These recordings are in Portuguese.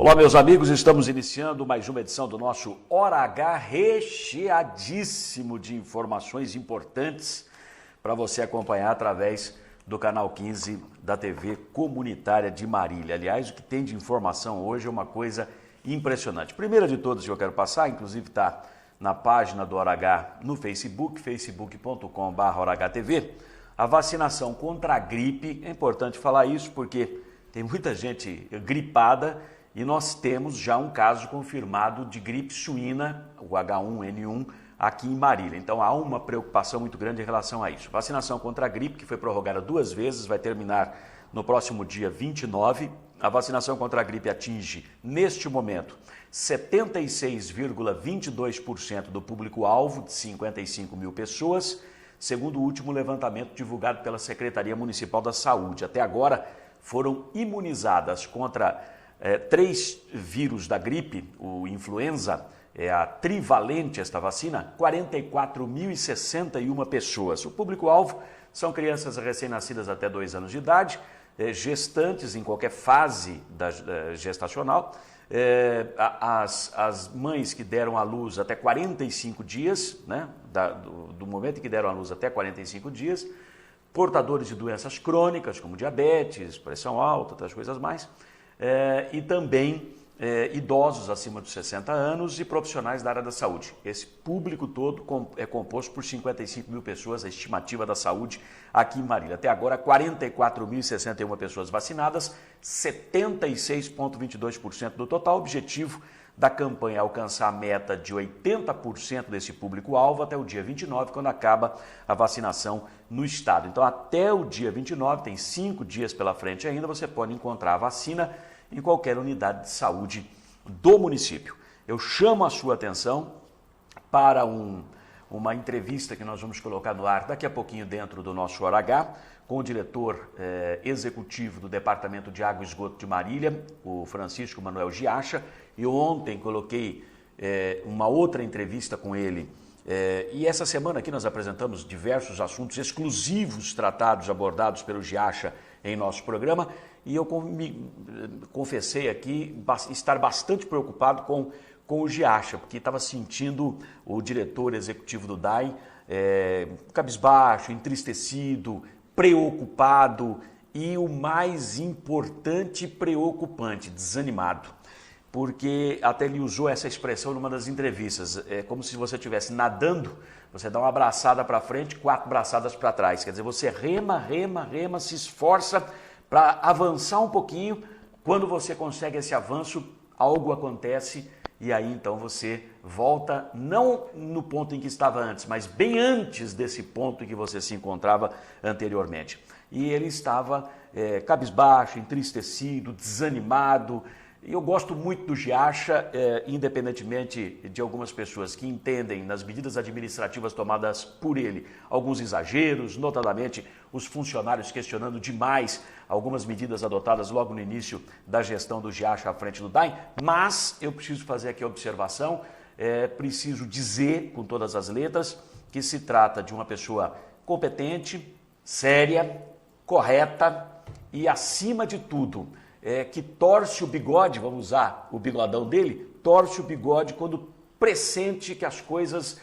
Olá, meus amigos, estamos iniciando mais uma edição do nosso Hora H recheadíssimo de informações importantes para você acompanhar através do canal 15 da TV Comunitária de Marília. Aliás, o que tem de informação hoje é uma coisa impressionante. Primeira de todas que eu quero passar, inclusive está na página do Hora H no Facebook, facebook.com/HTV, a vacinação contra a gripe. É importante falar isso porque tem muita gente gripada e nós temos já um caso confirmado de gripe suína, o H1N1, aqui em Marília. Então há uma preocupação muito grande em relação a isso. Vacinação contra a gripe, que foi prorrogada 2 vezes, vai terminar no próximo dia 29. A vacinação contra a gripe atinge, neste momento, 76,22% do público-alvo, de 55 mil pessoas, segundo o último levantamento divulgado pela Secretaria Municipal da Saúde. Até agora foram imunizadas contra 3 vírus da gripe, o influenza, é a trivalente esta vacina, 44.061 pessoas. O público-alvo são crianças recém-nascidas até 2 anos de idade, gestantes em qualquer fase gestacional, as mães que deram à luz até 45 dias, né, do momento em que deram à luz até 45 dias, portadores de doenças crônicas, como diabetes, pressão alta, outras coisas mais, e também idosos acima dos 60 anos e profissionais da área da saúde. Esse público todo é composto por 55 mil pessoas, a estimativa da saúde aqui em Marília. Até agora, 44.061 pessoas vacinadas, 76,22% do total. Objetivo da campanha é alcançar a meta de 80% desse público-alvo até o dia 29, quando acaba a vacinação no estado. Então, até o dia 29, tem 5 dias pela frente ainda, você pode encontrar a vacina em qualquer unidade de saúde do município. Eu chamo a sua atenção para uma entrevista que nós vamos colocar no ar daqui a pouquinho dentro do nosso Hora H, com o diretor executivo do Departamento de Água e Esgoto de Marília, o Francisco Manuel Giacha, e ontem coloquei uma outra entrevista com ele. E essa semana aqui nós apresentamos diversos assuntos exclusivos tratados, abordados pelo Giacha em nosso programa, e eu me confessei aqui estar bastante preocupado com o Giacha, porque estava sentindo o diretor executivo do DAI cabisbaixo, entristecido, preocupado e, o mais importante, preocupante, desanimado. Porque até ele usou essa expressão numa das entrevistas, é como se você estivesse nadando, você dá uma braçada para frente, 4 braçadas para trás, quer dizer, você rema, se esforça para avançar um pouquinho. Quando você consegue esse avanço, algo acontece e aí então você volta, não no ponto em que estava antes, mas bem antes desse ponto em que você se encontrava anteriormente. E ele estava cabisbaixo, entristecido, desanimado. Eu gosto muito do Giacha, independentemente de algumas pessoas que entendem nas medidas administrativas tomadas por ele alguns exageros, notadamente os funcionários questionando demais algumas medidas adotadas logo no início da gestão do Giacha à frente do DAI, mas eu preciso fazer aqui a observação, preciso dizer com todas as letras que se trata de uma pessoa competente, séria, correta e, acima de tudo, que torce o bigode, vamos usar o bigodão dele, torce o bigode quando pressente que as coisas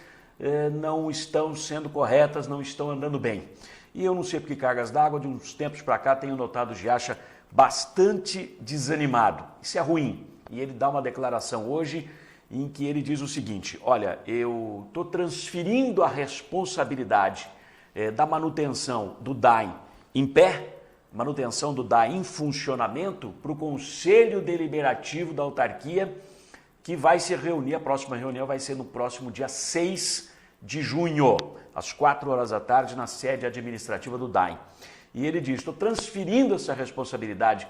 não estão sendo corretas, não estão andando bem. E eu não sei por que cargas d'água, de uns tempos para cá tenho notado o Giacha bastante desanimado. Isso é ruim. E ele dá uma declaração hoje em que ele diz o seguinte: olha, eu estou transferindo a responsabilidade da manutenção do DAI em pé, manutenção do DAI em funcionamento, para o Conselho Deliberativo da Autarquia, que vai se reunir, a próxima reunião vai ser no próximo dia 6 de junho, às 4 horas da tarde, na sede administrativa do DAI. E ele diz: estou transferindo essa responsabilidade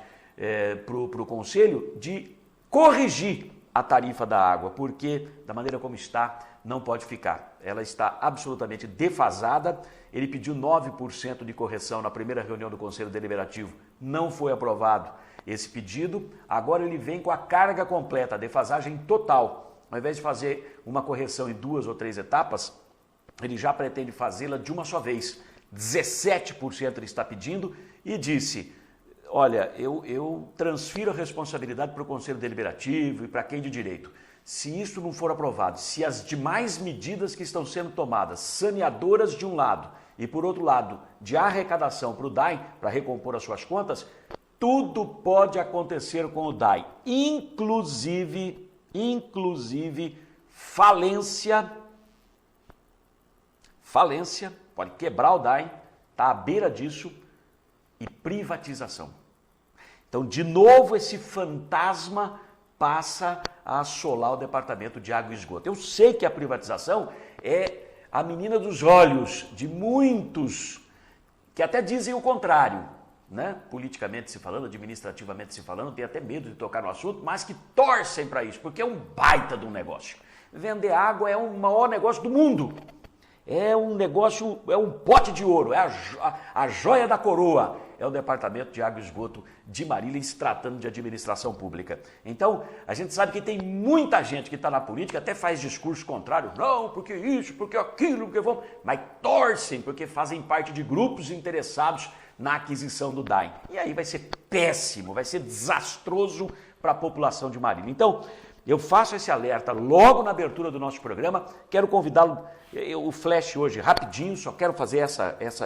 para o Conselho de corrigir a tarifa da água, porque da maneira como está, não pode ficar. Ela está absolutamente defasada. Ele pediu 9% de correção na primeira reunião do Conselho Deliberativo, não foi aprovado esse pedido. Agora ele vem com a carga completa, a defasagem total. Ao invés de fazer uma correção em 2 ou 3 etapas, ele já pretende fazê-la de uma só vez. 17% ele está pedindo e disse: olha, eu transfiro a responsabilidade para o Conselho Deliberativo e para quem de direito. Se isso não for aprovado, se as demais medidas que estão sendo tomadas, saneadoras de um lado e por outro lado, de arrecadação para o DAI, para recompor as suas contas, tudo pode acontecer com o DAI, inclusive falência, pode quebrar o DAI, está à beira disso, e privatização. Então, de novo, esse fantasma passa a assolar o Departamento de Água e Esgoto. Eu sei que a privatização é a menina dos olhos de muitos que até dizem o contrário, né? Politicamente se falando, administrativamente se falando, tem até medo de tocar no assunto, mas que torcem para isso, porque é um baita de um negócio. Vender água é o maior negócio do mundo. É um negócio, é um pote de ouro, é a joia da coroa. É o Departamento de Água e Esgoto de Marília, se tratando de administração pública. Então, a gente sabe que tem muita gente que está na política, até faz discurso contrário, não, porque isso, porque aquilo, porque vamos... Mas torcem, porque fazem parte de grupos interessados na aquisição do DAI. E aí vai ser péssimo, vai ser desastroso para a população de Marília. Então, eu faço esse alerta logo na abertura do nosso programa, quero convidá-lo, o flash hoje rapidinho, só quero fazer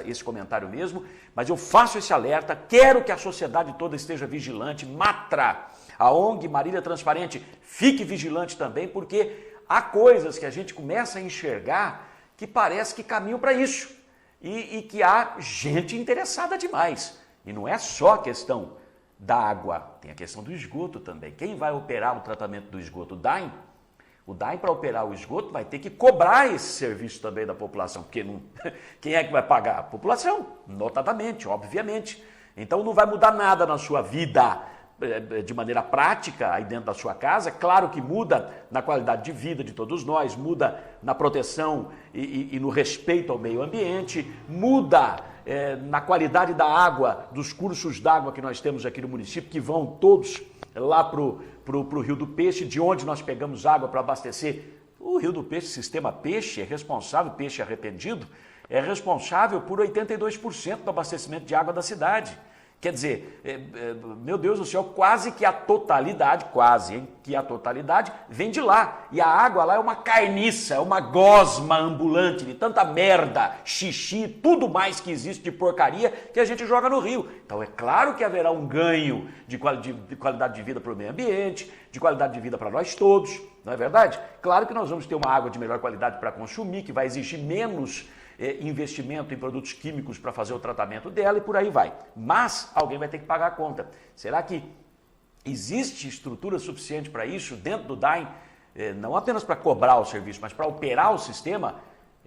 esse comentário mesmo, mas eu faço esse alerta, quero que a sociedade toda esteja vigilante, Matra, a ONG Marília Transparente, fique vigilante também, porque há coisas que a gente começa a enxergar que parece que caminham para isso, e que há gente interessada demais, e não é só a questão da água, tem a questão do esgoto também. Quem vai operar o tratamento do esgoto? O DAI? O DAI, para operar o esgoto, vai ter que cobrar esse serviço também da população, porque não... quem é que vai pagar? A população, notadamente, obviamente. Então não vai mudar nada na sua vida de maneira prática, aí dentro da sua casa. Claro que muda na qualidade de vida de todos nós, muda na proteção e no respeito ao meio ambiente, muda na qualidade da água, dos cursos d'água que nós temos aqui no município, que vão todos lá para o Rio do Peixe, de onde nós pegamos água para abastecer. O Rio do Peixe, Sistema Peixe, é responsável, Peixe Arrependido, é responsável por 82% do abastecimento de água da cidade. Quer dizer, meu Deus do céu, quase que a totalidade vem de lá. E a água lá é uma carniça, é uma gosma ambulante de tanta merda, xixi, tudo mais que existe de porcaria que a gente joga no rio. Então é claro que haverá um ganho de qualidade de vida para o meio ambiente, de qualidade de vida para nós todos, não é verdade? Claro que nós vamos ter uma água de melhor qualidade para consumir, que vai exigir menos investimento em produtos químicos para fazer o tratamento dela e por aí vai. Mas alguém vai ter que pagar a conta. Será que existe estrutura suficiente para isso dentro do DAI? Não apenas para cobrar o serviço, mas para operar o sistema?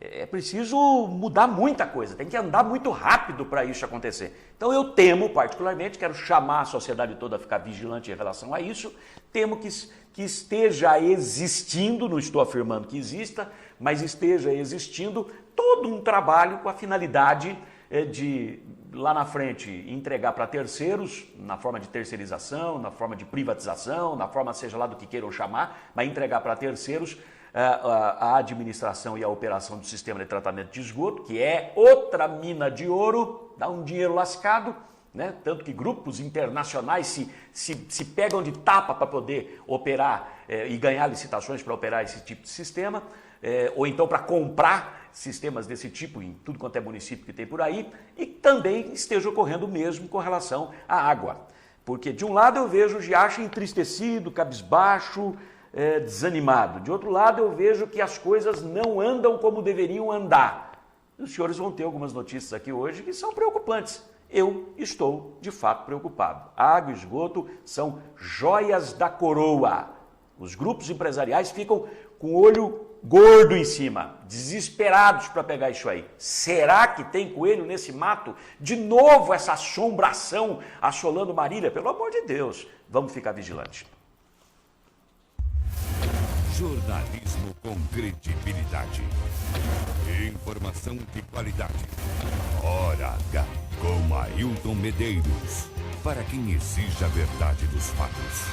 É preciso mudar muita coisa, tem que andar muito rápido para isso acontecer. Então eu temo particularmente, quero chamar a sociedade toda a ficar vigilante em relação a isso, temo que esteja existindo, não estou afirmando que exista, mas esteja existindo todo um trabalho com a finalidade de, lá na frente, entregar para terceiros, na forma de terceirização, na forma de privatização, na forma seja lá do que queiram chamar, mas entregar para terceiros a administração e a operação do sistema de tratamento de esgoto, que é outra mina de ouro, dá um dinheiro lascado, né? Tanto que grupos internacionais se pegam de tapa para poder operar e ganhar licitações para operar esse tipo de sistema, ou então para comprar sistemas desse tipo em tudo quanto é município que tem por aí, e também esteja ocorrendo o mesmo com relação à água. Porque de um lado eu vejo o Giacha entristecido, cabisbaixo, desanimado. De outro lado eu vejo que as coisas não andam como deveriam andar. Os senhores vão ter algumas notícias aqui hoje que são preocupantes. Eu estou, de fato, preocupado. Água e esgoto são joias da coroa. Os grupos empresariais ficam com o olho gordo em cima, desesperados para pegar isso aí. Será que tem coelho nesse mato? De novo essa assombração assolando Marília? Pelo amor de Deus, vamos ficar vigilantes. Jornalismo com credibilidade. Informação de qualidade. Hora H, com Ailton Medeiros. Para quem exige a verdade dos fatos.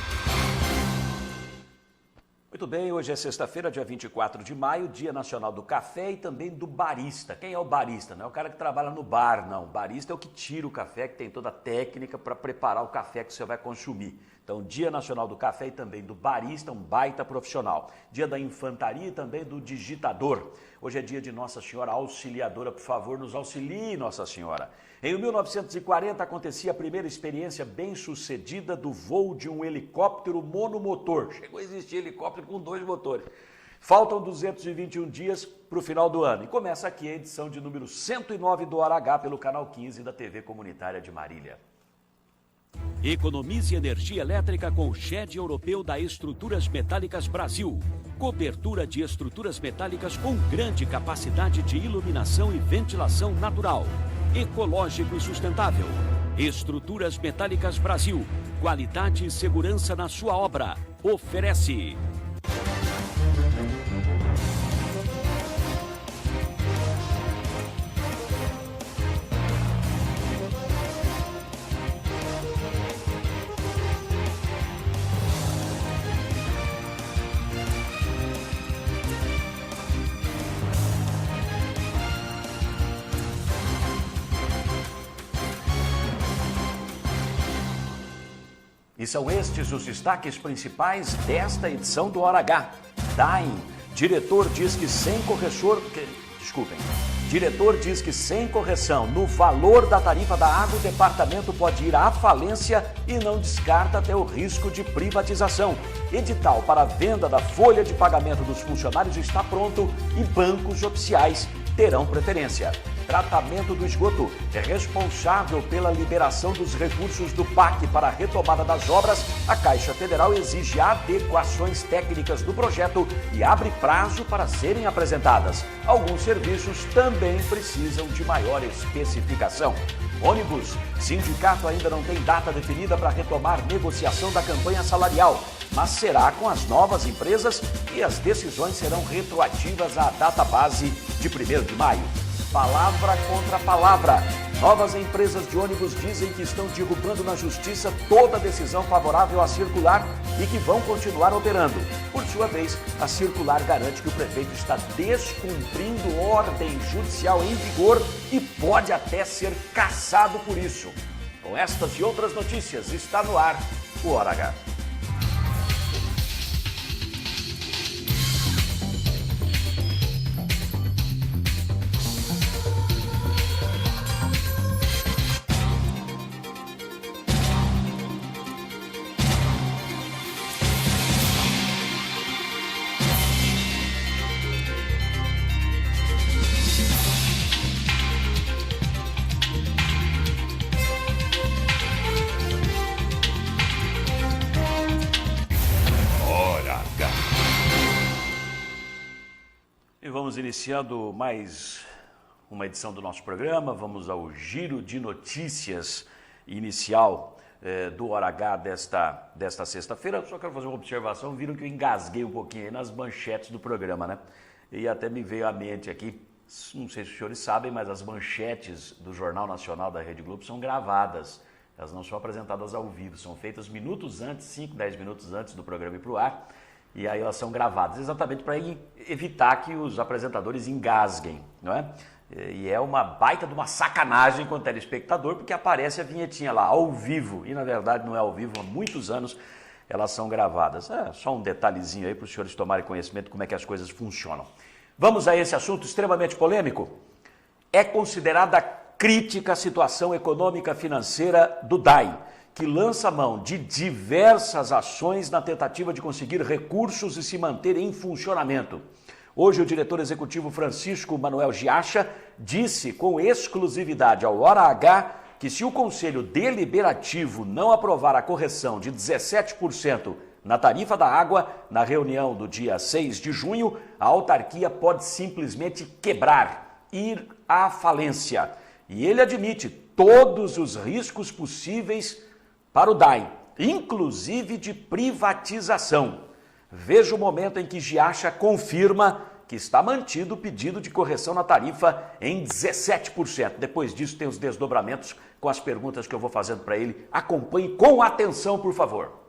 Muito Muito bem, hoje é sexta-feira, dia 24 de maio, Dia Nacional do Café e também do barista. Quem é o barista? Não é o cara que trabalha no bar, não. O barista é o que tira o café, que tem toda a técnica para preparar o café que você vai consumir. Então, Dia Nacional do Café e também do barista, um baita profissional. Dia da Infantaria e também do digitador. Hoje é dia de Nossa Senhora Auxiliadora, por favor, nos auxilie, Nossa Senhora. Em 1940 acontecia a primeira experiência bem-sucedida do voo de um helicóptero monomotor. Chegou a existir helicóptero com 2 motores. Faltam 221 dias para o final do ano. E começa aqui a edição de número 109 do Hora H pelo canal 15 da TV Comunitária de Marília. Economize energia elétrica com o SHED europeu da Estruturas Metálicas Brasil. Cobertura de estruturas metálicas com grande capacidade de iluminação e ventilação natural. Ecológico e sustentável. Estruturas Metálicas Brasil. Qualidade e segurança na sua obra. Oferece. E são estes os destaques principais desta edição do Hora H. DAIN, diretor diz que sem correção no valor da tarifa da água, o departamento pode ir à falência e não descarta até o risco de privatização. Edital para a venda da folha de pagamento dos funcionários está pronto e bancos oficiais terão preferência. Tratamento do esgoto é responsável pela liberação dos recursos do PAC para a retomada das obras. A Caixa Federal exige adequações técnicas do projeto e abre prazo para serem apresentadas. Alguns serviços também precisam de maior especificação. Ônibus, sindicato ainda não tem data definida para retomar negociação da campanha salarial, mas será com as novas empresas e as decisões serão retroativas à data base de 1º de maio. Palavra contra palavra. Novas empresas de ônibus dizem que estão derrubando na justiça toda decisão favorável à circular e que vão continuar operando. Por sua vez, a circular garante que o prefeito está descumprindo ordem judicial em vigor e pode até ser cassado por isso. Com estas e outras notícias, está no ar o Hora H. Vamos iniciando mais uma edição do nosso programa, vamos ao giro de notícias inicial do Hora H desta sexta-feira. Só quero fazer uma observação, viram que eu engasguei um pouquinho aí nas manchetes do programa, né? E até me veio à mente aqui, não sei se os senhores sabem, mas as manchetes do Jornal Nacional da Rede Globo são gravadas, elas não são apresentadas ao vivo, são feitas minutos antes, 5, 10 minutos antes do programa ir para o ar. E aí elas são gravadas, exatamente para evitar que os apresentadores engasguem, não é? E é uma baita de uma sacanagem com o telespectador, porque aparece a vinhetinha lá, ao vivo, e na verdade não é ao vivo, há muitos anos elas são gravadas. É só um detalhezinho aí para os senhores tomarem conhecimento de como é que as coisas funcionam. Vamos a esse assunto extremamente polêmico? É considerada crítica a situação econômica financeira do DAI, que lança mão de diversas ações na tentativa de conseguir recursos e se manter em funcionamento. Hoje, o diretor executivo Francisco Manuel Giacha disse com exclusividade ao Hora H que se o Conselho Deliberativo não aprovar a correção de 17% na tarifa da água, na reunião do dia 6 de junho, a autarquia pode simplesmente quebrar, ir à falência. E ele admite todos os riscos possíveis para o DAI, inclusive de privatização. Veja o momento em que Giacha confirma que está mantido o pedido de correção na tarifa em 17%. Depois disso tem os desdobramentos com as perguntas que eu vou fazendo para ele. Acompanhe com atenção, por favor.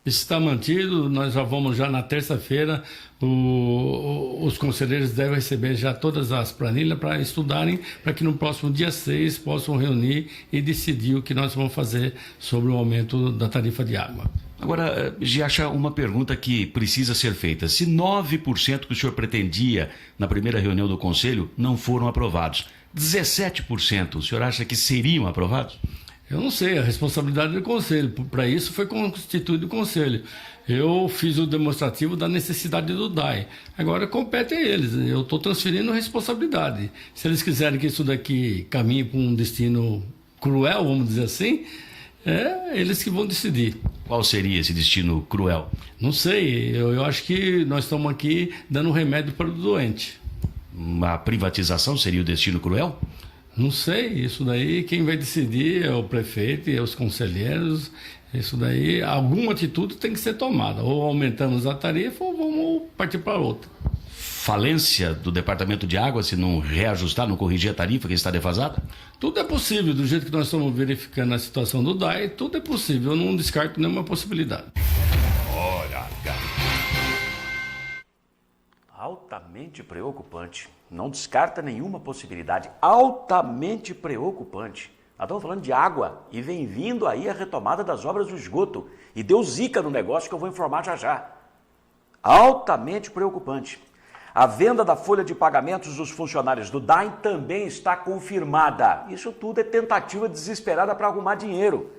Isso está mantido, nós já vamos na terça-feira, os conselheiros devem receber já todas as planilhas para estudarem, para que no próximo dia 6 possam reunir e decidir o que nós vamos fazer sobre o aumento da tarifa de água. Agora, Giacha, uma pergunta que precisa ser feita. Se 9% que o senhor pretendia na primeira reunião do Conselho não foram aprovados, 17% o senhor acha que seriam aprovados? Eu não sei, a responsabilidade do Conselho. Para isso foi constituído o Conselho. Eu fiz o demonstrativo da necessidade do DAI. Agora compete a eles. Eu estou transferindo a responsabilidade. Se eles quiserem que isso daqui caminhe para um destino cruel, vamos dizer assim, é eles que vão decidir. Qual seria esse destino cruel? Não sei. Eu acho que nós estamos aqui dando remédio para o doente. A privatização seria o destino cruel? Não sei, isso daí quem vai decidir é o prefeito e os conselheiros. Isso daí, alguma atitude tem que ser tomada. Ou aumentamos a tarifa ou vamos partir para outra. Falência do Departamento de Água se não reajustar, não corrigir a tarifa que está defasada? Tudo é possível, do jeito que nós estamos verificando a situação do DAI, tudo é possível, eu não descarto nenhuma possibilidade. Hora H. Altamente preocupante. Não descarta nenhuma possibilidade. Altamente preocupante. Nós estamos falando de água e vem vindo aí a retomada das obras do esgoto. E deu zica no negócio que eu vou informar já já. Altamente preocupante. A venda da folha de pagamentos dos funcionários do DAI também está confirmada. Isso tudo é tentativa desesperada para arrumar dinheiro.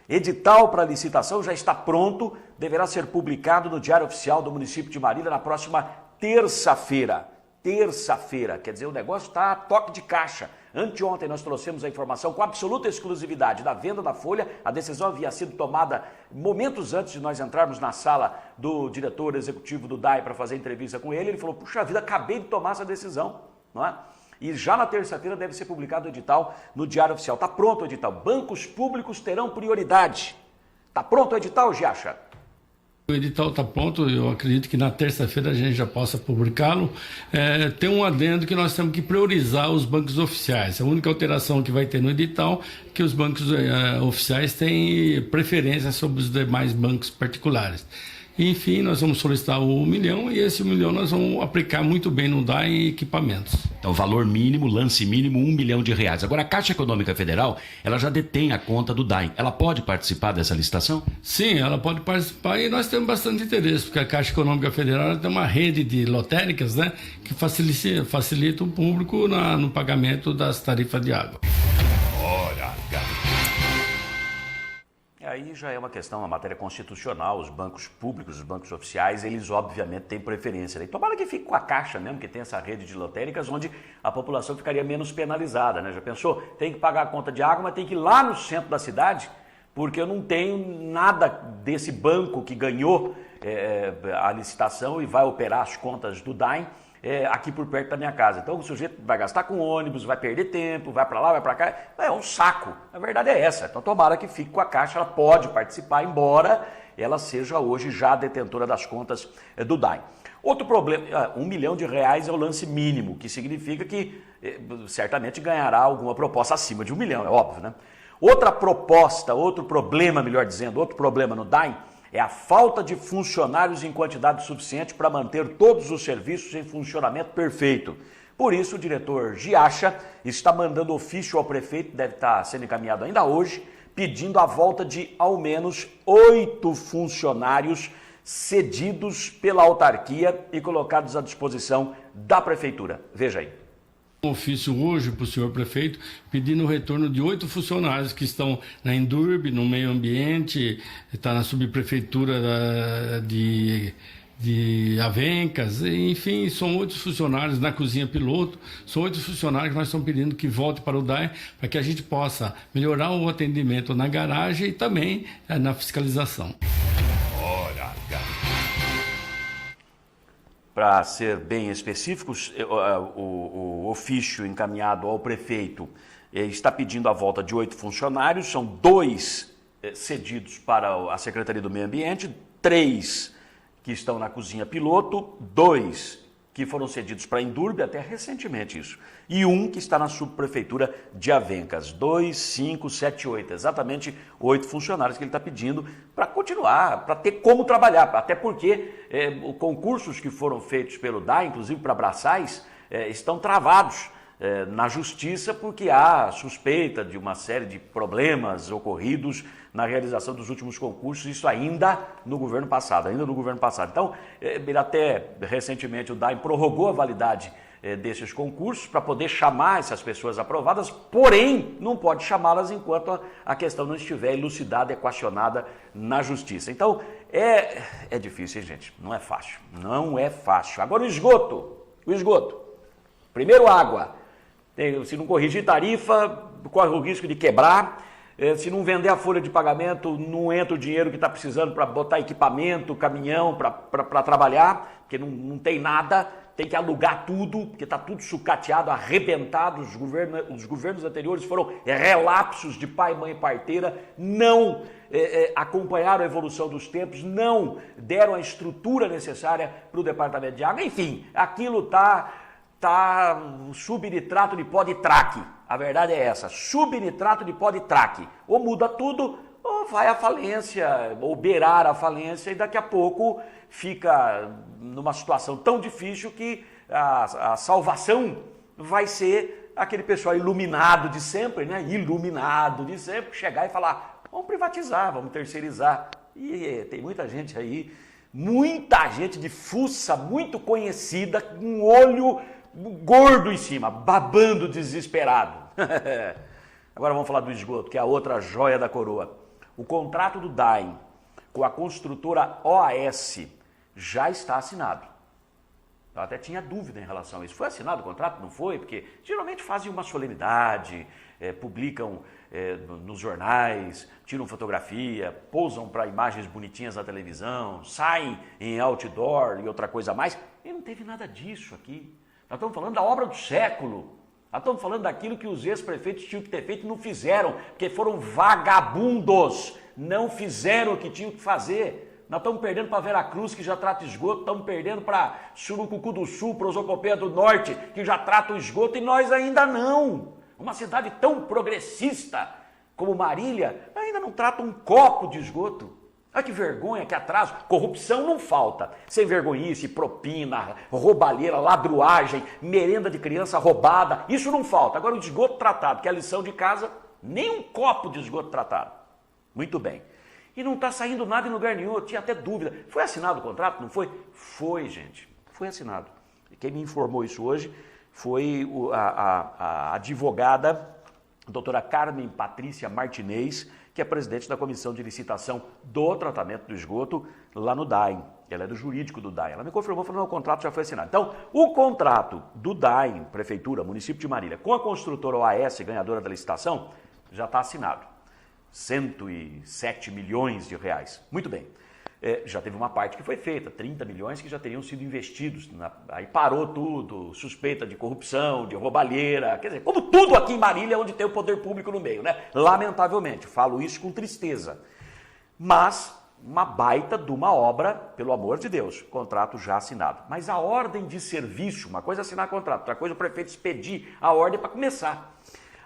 Edital para licitação já está pronto, deverá ser publicado no Diário Oficial do município de Marília na próxima terça-feira. Terça-feira, quer dizer, o negócio está a toque de caixa. Anteontem nós trouxemos a informação com absoluta exclusividade da venda da folha. A decisão havia sido tomada momentos antes de nós entrarmos na sala do diretor executivo do DAI para fazer entrevista com ele. Ele falou, puxa vida, acabei de tomar essa decisão, não é? E já na terça-feira deve ser publicado o edital no Diário Oficial. Está pronto o edital. Bancos públicos terão prioridade. Está pronto o edital, Giacha? O edital está pronto, eu acredito que na terça-feira a gente já possa publicá-lo. Tem um adendo que nós temos que priorizar os bancos oficiais. A única alteração que vai ter no edital é que os bancos oficiais têm preferência sobre os demais bancos particulares. Enfim, nós vamos solicitar o 1 milhão e esse 1 milhão nós vamos aplicar muito bem no DAI em equipamentos. Então, valor mínimo, lance mínimo, R$1 milhão. Agora, a Caixa Econômica Federal, ela já detém a conta do DAI. Ela pode participar dessa licitação? Sim, ela pode participar e nós temos bastante interesse, porque a Caixa Econômica Federal tem uma rede de lotéricas, né, que facilita o público no pagamento das tarifas de água. Hora H. Aí já é uma questão, uma matéria constitucional, os bancos públicos, os bancos oficiais, eles obviamente têm preferência. E tomara que fique com a Caixa mesmo, que tem essa rede de lotéricas, onde a população ficaria menos penalizada, né? Já pensou? Tem que pagar a conta de água, mas tem que ir lá no centro da cidade, porque eu não tenho nada desse banco que ganhou a licitação e vai operar as contas do DAI aqui por perto da minha casa. Então o sujeito vai gastar com ônibus, vai perder tempo, vai para lá, vai para cá. É um saco. A verdade é essa. Então tomara que fique com a Caixa, ela pode participar, embora ela seja hoje já detentora das contas do DAI. Outro problema, R$1 milhão é o lance mínimo, que significa que certamente ganhará alguma proposta acima de 1 milhão, é óbvio, né? Outra proposta, outro problema, melhor dizendo, outro problema no DAI é a falta de funcionários em quantidade suficiente para manter todos os serviços em funcionamento perfeito. Por isso, o diretor Giacha está mandando ofício ao prefeito, deve estar sendo encaminhado ainda hoje, pedindo a volta de ao menos 8 funcionários cedidos pela autarquia e colocados à disposição da prefeitura. Veja aí. Um ofício hoje para o senhor prefeito pedindo o retorno de 8 funcionários que estão na Endurb, no meio ambiente, está na subprefeitura de Avencas, enfim, são 8 funcionários na cozinha piloto, são 8 funcionários que nós estamos pedindo que volte para o DAI para que a gente possa melhorar o atendimento na garagem e também na fiscalização. Hora H. Para ser bem específicos, o ofício encaminhado ao prefeito está pedindo a volta de 8 funcionários, são 2 cedidos para a Secretaria do Meio Ambiente, 3 que estão na cozinha piloto, 2 que foram cedidos para a Endurbe, até recentemente isso, e um que está na subprefeitura de Avencas, 2, 5, 7, 8, exatamente 8 funcionários que ele está pedindo para continuar, para ter como trabalhar, até porque concursos que foram feitos pelo DAI, inclusive para braçais, estão travados na justiça porque há suspeita de uma série de problemas ocorridos na realização dos últimos concursos, isso ainda no governo passado, Então, até recentemente o DAI prorrogou a validade desses concursos para poder chamar essas pessoas aprovadas, porém não pode chamá-las enquanto a questão não estiver elucidada, equacionada na justiça. Então, é difícil, hein, gente? Não é fácil. Agora o esgoto. Primeiro água. Se não corrigir tarifa, corre o risco de quebrar. Se não vender a folha de pagamento, não entra o dinheiro que está precisando para botar equipamento, caminhão, para trabalhar, porque não tem nada, tem que alugar tudo, porque está tudo sucateado, arrebentado. Os governos anteriores foram relapsos de pai, mãe e parteira, não acompanharam a evolução dos tempos, não deram a estrutura necessária para o departamento de água. Enfim, aquilo está subnitrato de pó de traque. A verdade é essa, subnitrato de pó de traque. Ou muda tudo, ou vai à falência, ou beirar a falência, e daqui a pouco fica numa situação tão difícil que a salvação vai ser aquele pessoal iluminado de sempre, chegar e falar, vamos privatizar, vamos terceirizar. E tem muita gente aí, muita gente de fuça, muito conhecida, com um olho gordo em cima, babando desesperado. Agora vamos falar do esgoto, que é a outra joia da coroa. O contrato do DAI com a construtora OAS já está assinado. Eu até tinha dúvida em relação a isso. Foi assinado o contrato? Não foi? Porque geralmente fazem uma solenidade, publicam nos jornais, tiram fotografia, pousam para imagens bonitinhas na televisão, saem em outdoor e outra coisa a mais. E não teve nada disso aqui. Nós estamos falando da obra do século. Nós estamos falando daquilo que os ex-prefeitos tinham que ter feito e não fizeram, porque foram vagabundos, não fizeram o que tinham que fazer. Nós estamos perdendo para Veracruz, que já trata esgoto, estamos perdendo para Surucucu do Sul, para Osocopeia do Norte, que já trata o esgoto, e nós ainda não. Uma cidade tão progressista como Marília ainda não trata um copo de esgoto. Ah, que vergonha, que atraso. Corrupção não falta. Sem vergonhice, propina, roubalheira, ladruagem, merenda de criança roubada, isso não falta. Agora o esgoto tratado, que é a lição de casa, nem um copo de esgoto tratado. Muito bem. E não está saindo nada em lugar nenhum, eu tinha até dúvida. Foi assinado o contrato, não foi? Foi, gente. Foi assinado. E quem me informou isso hoje foi a advogada, a doutora Carmen Patrícia Martinez, que é presidente da Comissão de Licitação do Tratamento do Esgoto lá no DAI. Ela é do jurídico do DAI. Ela me confirmou, falou, não, o contrato já foi assinado. Então, o contrato do DAI, Prefeitura, município de Marília, com a construtora OAS, ganhadora da licitação, já está assinado. 107 milhões de reais. Muito bem. Já teve uma parte que foi feita, 30 milhões que já teriam sido investidos. Aí parou tudo, suspeita de corrupção, de roubalheira, quer dizer, como tudo aqui em Marília, onde tem o poder público no meio, né? Lamentavelmente, falo isso com tristeza. Mas uma baita de uma obra, pelo amor de Deus, contrato já assinado. Mas a ordem de serviço, uma coisa é assinar contrato, outra coisa é o prefeito expedir a ordem para começar.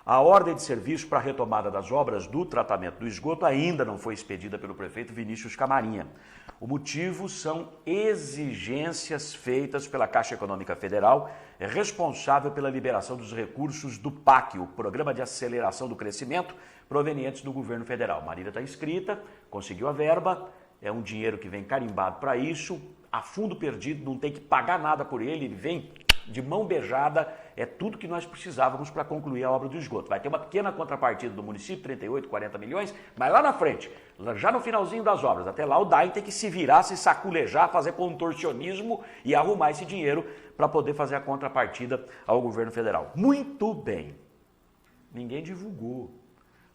A ordem de serviço para a retomada das obras do tratamento do esgoto ainda não foi expedida pelo prefeito Vinícius Camarinha. O motivo são exigências feitas pela Caixa Econômica Federal, responsável pela liberação dos recursos do PAC, o Programa de Aceleração do Crescimento, provenientes do governo federal. Marília está inscrita, conseguiu a verba, é um dinheiro que vem carimbado para isso, a fundo perdido, não tem que pagar nada por ele, ele vem de mão beijada, é tudo que nós precisávamos para concluir a obra do esgoto. Vai ter uma pequena contrapartida do município, 38, 40 milhões, mas lá na frente, já no finalzinho das obras, até lá o DAI tem que se virar, se saculejar, fazer contorcionismo e arrumar esse dinheiro para poder fazer a contrapartida ao governo federal. Muito bem, ninguém divulgou.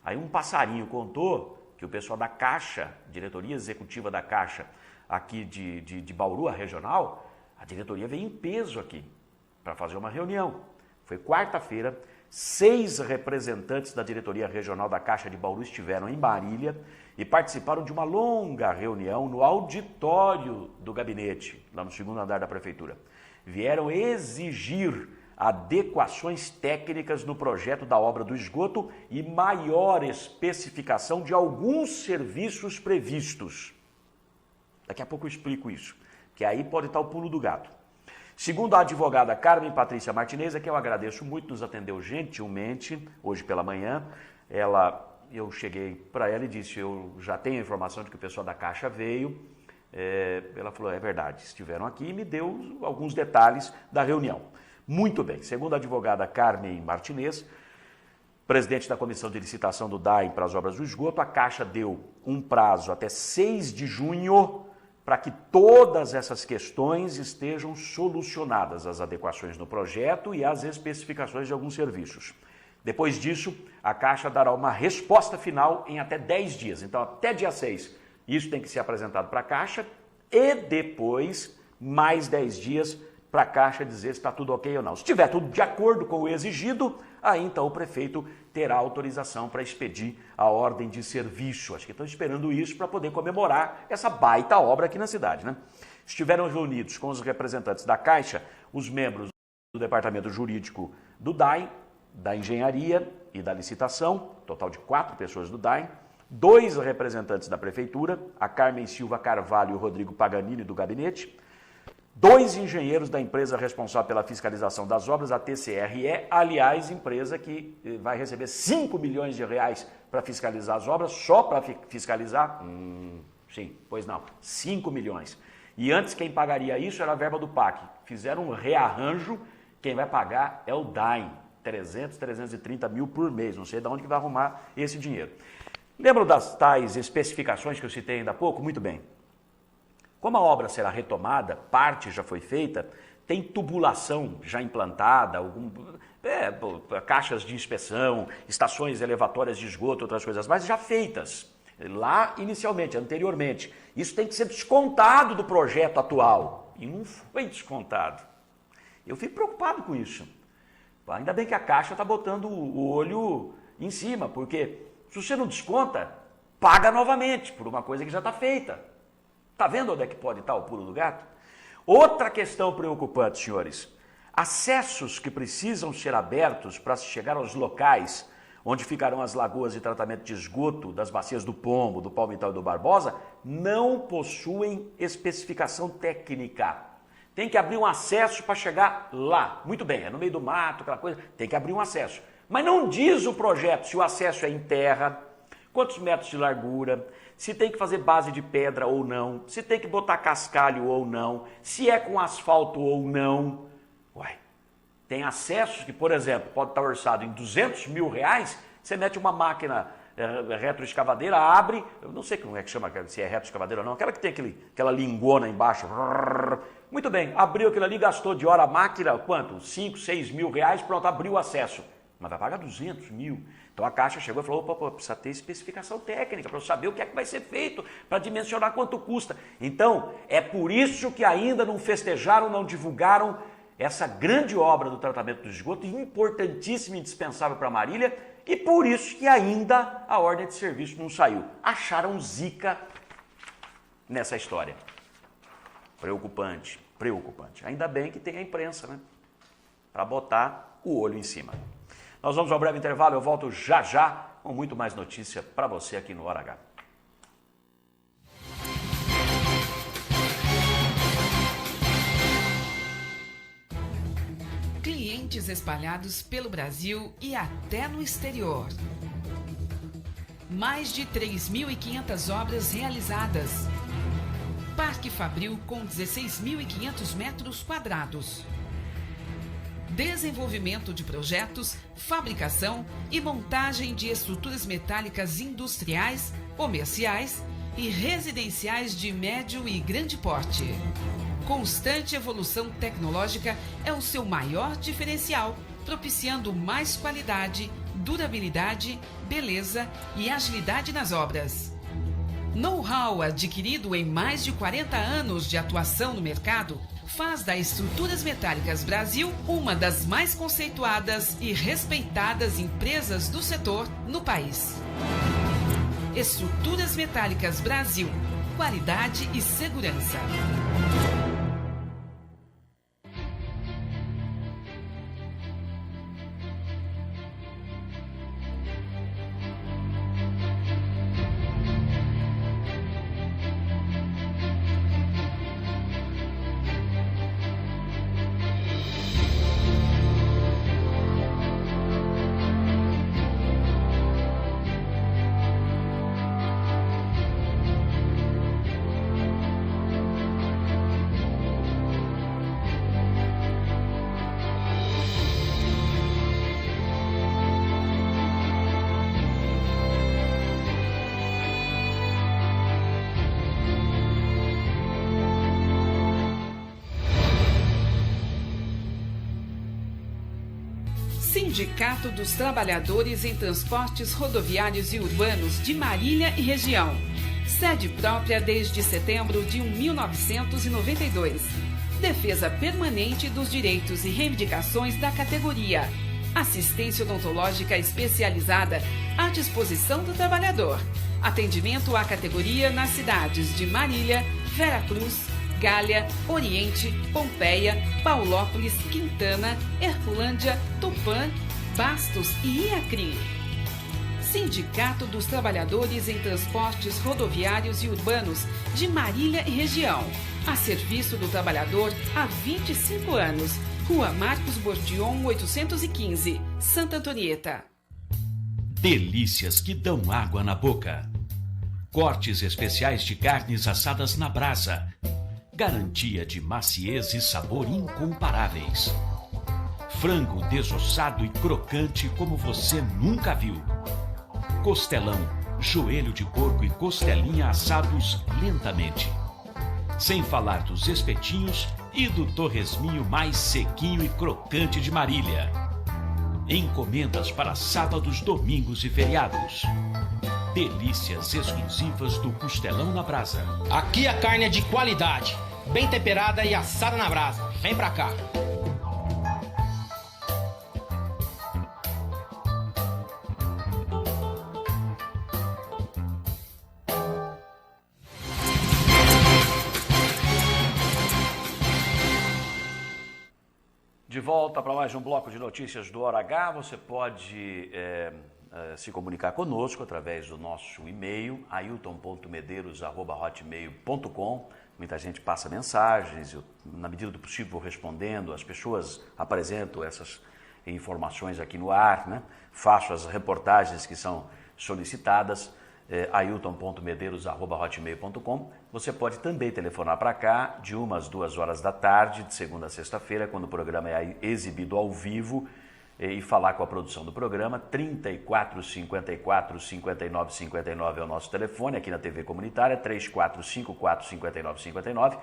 Aí um passarinho contou que o pessoal da Caixa, diretoria executiva da Caixa aqui de Bauru, a regional, a diretoria veio em peso aqui para fazer uma reunião. Foi quarta-feira, 6 representantes da diretoria regional da Caixa de Bauru estiveram em Marília e participaram de uma longa reunião no auditório do gabinete, lá no segundo andar da prefeitura. Vieram exigir adequações técnicas no projeto da obra do esgoto e maior especificação de alguns serviços previstos. Daqui a pouco eu explico isso, que aí pode estar o pulo do gato. Segundo a advogada Carmen Patrícia Martinez, a quem eu agradeço muito, nos atendeu gentilmente hoje pela manhã. Eu cheguei para ela e disse, eu já tenho a informação de que o pessoal da Caixa veio. Ela falou, é verdade, estiveram aqui e me deu alguns detalhes da reunião. Muito bem, segundo a advogada Carmen Martinez, presidente da Comissão de Licitação do DAEM para as obras do esgoto, a Caixa deu um prazo até 6 de junho para que todas essas questões estejam solucionadas, as adequações no projeto e as especificações de alguns serviços. Depois disso, a Caixa dará uma resposta final em até 10 dias. Então, até dia 6, isso tem que ser apresentado para a Caixa e depois, mais 10 dias, para a Caixa dizer se está tudo ok ou não. Se estiver tudo de acordo com o exigido, aí então o prefeito terá autorização para expedir a ordem de serviço. Acho que estão esperando isso para poder comemorar essa baita obra aqui na cidade, né? Estiveram reunidos com os representantes da Caixa, os membros do Departamento Jurídico do DAEM, da Engenharia e da Licitação, total de 4 pessoas do DAEM, 2 representantes da Prefeitura, a Carmen Silva Carvalho e o Rodrigo Paganini do gabinete, 2 engenheiros da empresa responsável pela fiscalização das obras, a TCRE, aliás, empresa que vai receber 5 milhões de reais para fiscalizar as obras, só para fiscalizar? Sim, pois não, 5 milhões. E antes quem pagaria isso era a verba do PAC. Fizeram um rearranjo, quem vai pagar é o DAEM, 300, 330 mil por mês, não sei de onde que vai arrumar esse dinheiro. Lembram das tais especificações que eu citei ainda há pouco? Muito bem. Como a obra será retomada, parte já foi feita, tem tubulação já implantada, caixas de inspeção, estações elevatórias de esgoto, outras coisas mais, já feitas, lá inicialmente, anteriormente. Isso tem que ser descontado do projeto atual. E não foi descontado. Eu fico preocupado com isso. Ainda bem que a Caixa está botando o olho em cima, porque se você não desconta, paga novamente por uma coisa que já está feita. Está vendo onde é que pode estar o pulo do gato? Outra questão preocupante, senhores. Acessos que precisam ser abertos para se chegar aos locais onde ficarão as lagoas de tratamento de esgoto das bacias do Pombo, do Palmital e do Barbosa, não possuem especificação técnica. Tem que abrir um acesso para chegar lá. Muito bem, é no meio do mato, aquela coisa, tem que abrir um acesso. Mas não diz o projeto se o acesso é em terra, quantos metros de largura, se tem que fazer base de pedra ou não, se tem que botar cascalho ou não, se é com asfalto ou não. Uai, tem acessos que, por exemplo, pode estar orçado em 200 mil reais, você mete uma máquina retroescavadeira, abre, eu não sei como é que chama, se é retroescavadeira ou não, aquela que tem aquela lingona embaixo. Muito bem, abriu aquilo ali, gastou de hora a máquina, quanto? 5, 6 mil reais, pronto, abriu o acesso. Mas vai pagar 200 mil. Então a Caixa chegou e falou, opa, precisa ter especificação técnica para eu saber o que é que vai ser feito, para dimensionar quanto custa. Então, é por isso que ainda não festejaram, não divulgaram essa grande obra do tratamento do esgoto, importantíssima e indispensável para Marília, e por isso que ainda a ordem de serviço não saiu. Acharam zica nessa história. Preocupante, preocupante. Ainda bem que tem a imprensa, né? Para botar o olho em cima. Nós vamos ao breve intervalo, eu volto já já com muito mais notícia para você aqui no Hora H. Clientes espalhados pelo Brasil e até no exterior. Mais de 3.500 obras realizadas. Parque Fabril com 16.500 metros quadrados. Desenvolvimento de projetos, fabricação e montagem de estruturas metálicas industriais, comerciais e residenciais de médio e grande porte. Constante evolução tecnológica é o seu maior diferencial, propiciando mais qualidade, durabilidade, beleza e agilidade nas obras. Know-how adquirido em mais de 40 anos de atuação no mercado faz da Estruturas Metálicas Brasil uma das mais conceituadas e respeitadas empresas do setor no país. Estruturas Metálicas Brasil. Qualidade e segurança. Sindicato dos Trabalhadores em Transportes Rodoviários e Urbanos de Marília e Região. Sede própria desde setembro de 1992. Defesa permanente dos direitos e reivindicações da categoria. Assistência odontológica especializada à disposição do trabalhador. Atendimento à categoria nas cidades de Marília, Veracruz, Gália, Oriente, Pompeia, Paulópolis, Quintana, Herculândia, Tupã, Bastos e Iacrim. Sindicato dos Trabalhadores em Transportes Rodoviários e Urbanos de Marília e Região. A serviço do trabalhador há 25 anos. Rua Marcos Bordion, 815, Santa Antonieta. Delícias que dão água na boca. Cortes especiais de carnes assadas na brasa. Garantia de maciez e sabor incomparáveis. Frango desossado e crocante como você nunca viu. Costelão, joelho de porco e costelinha assados lentamente. Sem falar dos espetinhos e do torresminho mais sequinho e crocante de Marília. Encomendas para sábados, domingos e feriados. Delícias exclusivas do Costelão na Brasa. Aqui a carne é de qualidade, bem temperada e assada na brasa. Vem pra cá. De volta para mais um bloco de notícias do Hora H. Você pode se comunicar conosco através do nosso e-mail, ailton.medeiros@hotmail.com. Muita gente passa mensagens, eu, na medida do possível, vou respondendo, as pessoas apresentam essas informações aqui no ar, né? Faço as reportagens que são solicitadas, ailton.medeiros@hotmail.com. Você pode também telefonar para cá de 1 às 2 horas da tarde, de segunda a sexta-feira, quando o programa é exibido ao vivo, e falar com a produção do programa. 34 54 59 59 é o nosso telefone aqui na TV Comunitária, 3454 59 59,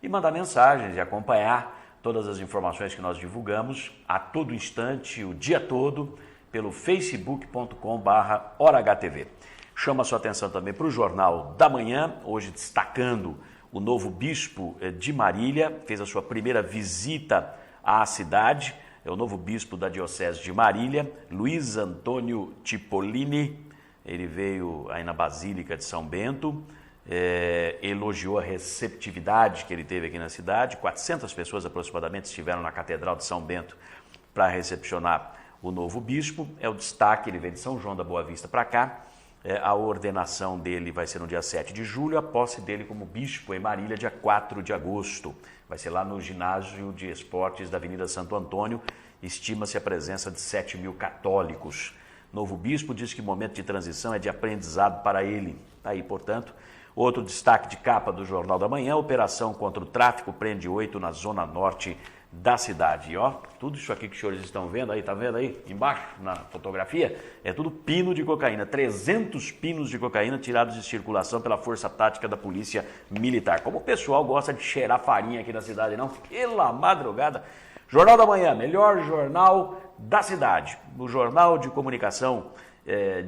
e mandar mensagens e acompanhar todas as informações que nós divulgamos a todo instante, o dia todo, pelo facebook.com/HoraHTV. Chama a sua atenção também para o Jornal da Manhã, hoje destacando o novo bispo de Marília, fez a sua primeira visita à cidade, é o novo bispo da Diocese de Marília, Luiz Antônio Cipollini. Ele veio aí na Basílica de São Bento, elogiou a receptividade que ele teve aqui na cidade. 400 pessoas aproximadamente estiveram na Catedral de São Bento para recepcionar o novo bispo. É o destaque, ele veio de São João da Boa Vista para cá. A ordenação dele vai ser no dia 7 de julho, a posse dele como bispo em Marília, dia 4 de agosto. Vai ser lá no ginásio de esportes da Avenida Santo Antônio. Estima-se a presença de 7 mil católicos. Novo bispo diz que o momento de transição é de aprendizado para ele. Aí, portanto, outro destaque de capa do Jornal da Manhã: operação contra o tráfico prende 8 na zona norte da cidade. E ó, tudo isso aqui que os senhores estão vendo aí, tá vendo aí embaixo na fotografia? É tudo pino de cocaína, 300 pinos de cocaína tirados de circulação pela Força Tática da Polícia Militar. Como o pessoal gosta de cheirar farinha aqui na cidade, não? Pela madrugada. Jornal da Manhã, melhor jornal da cidade. O jornal de comunicação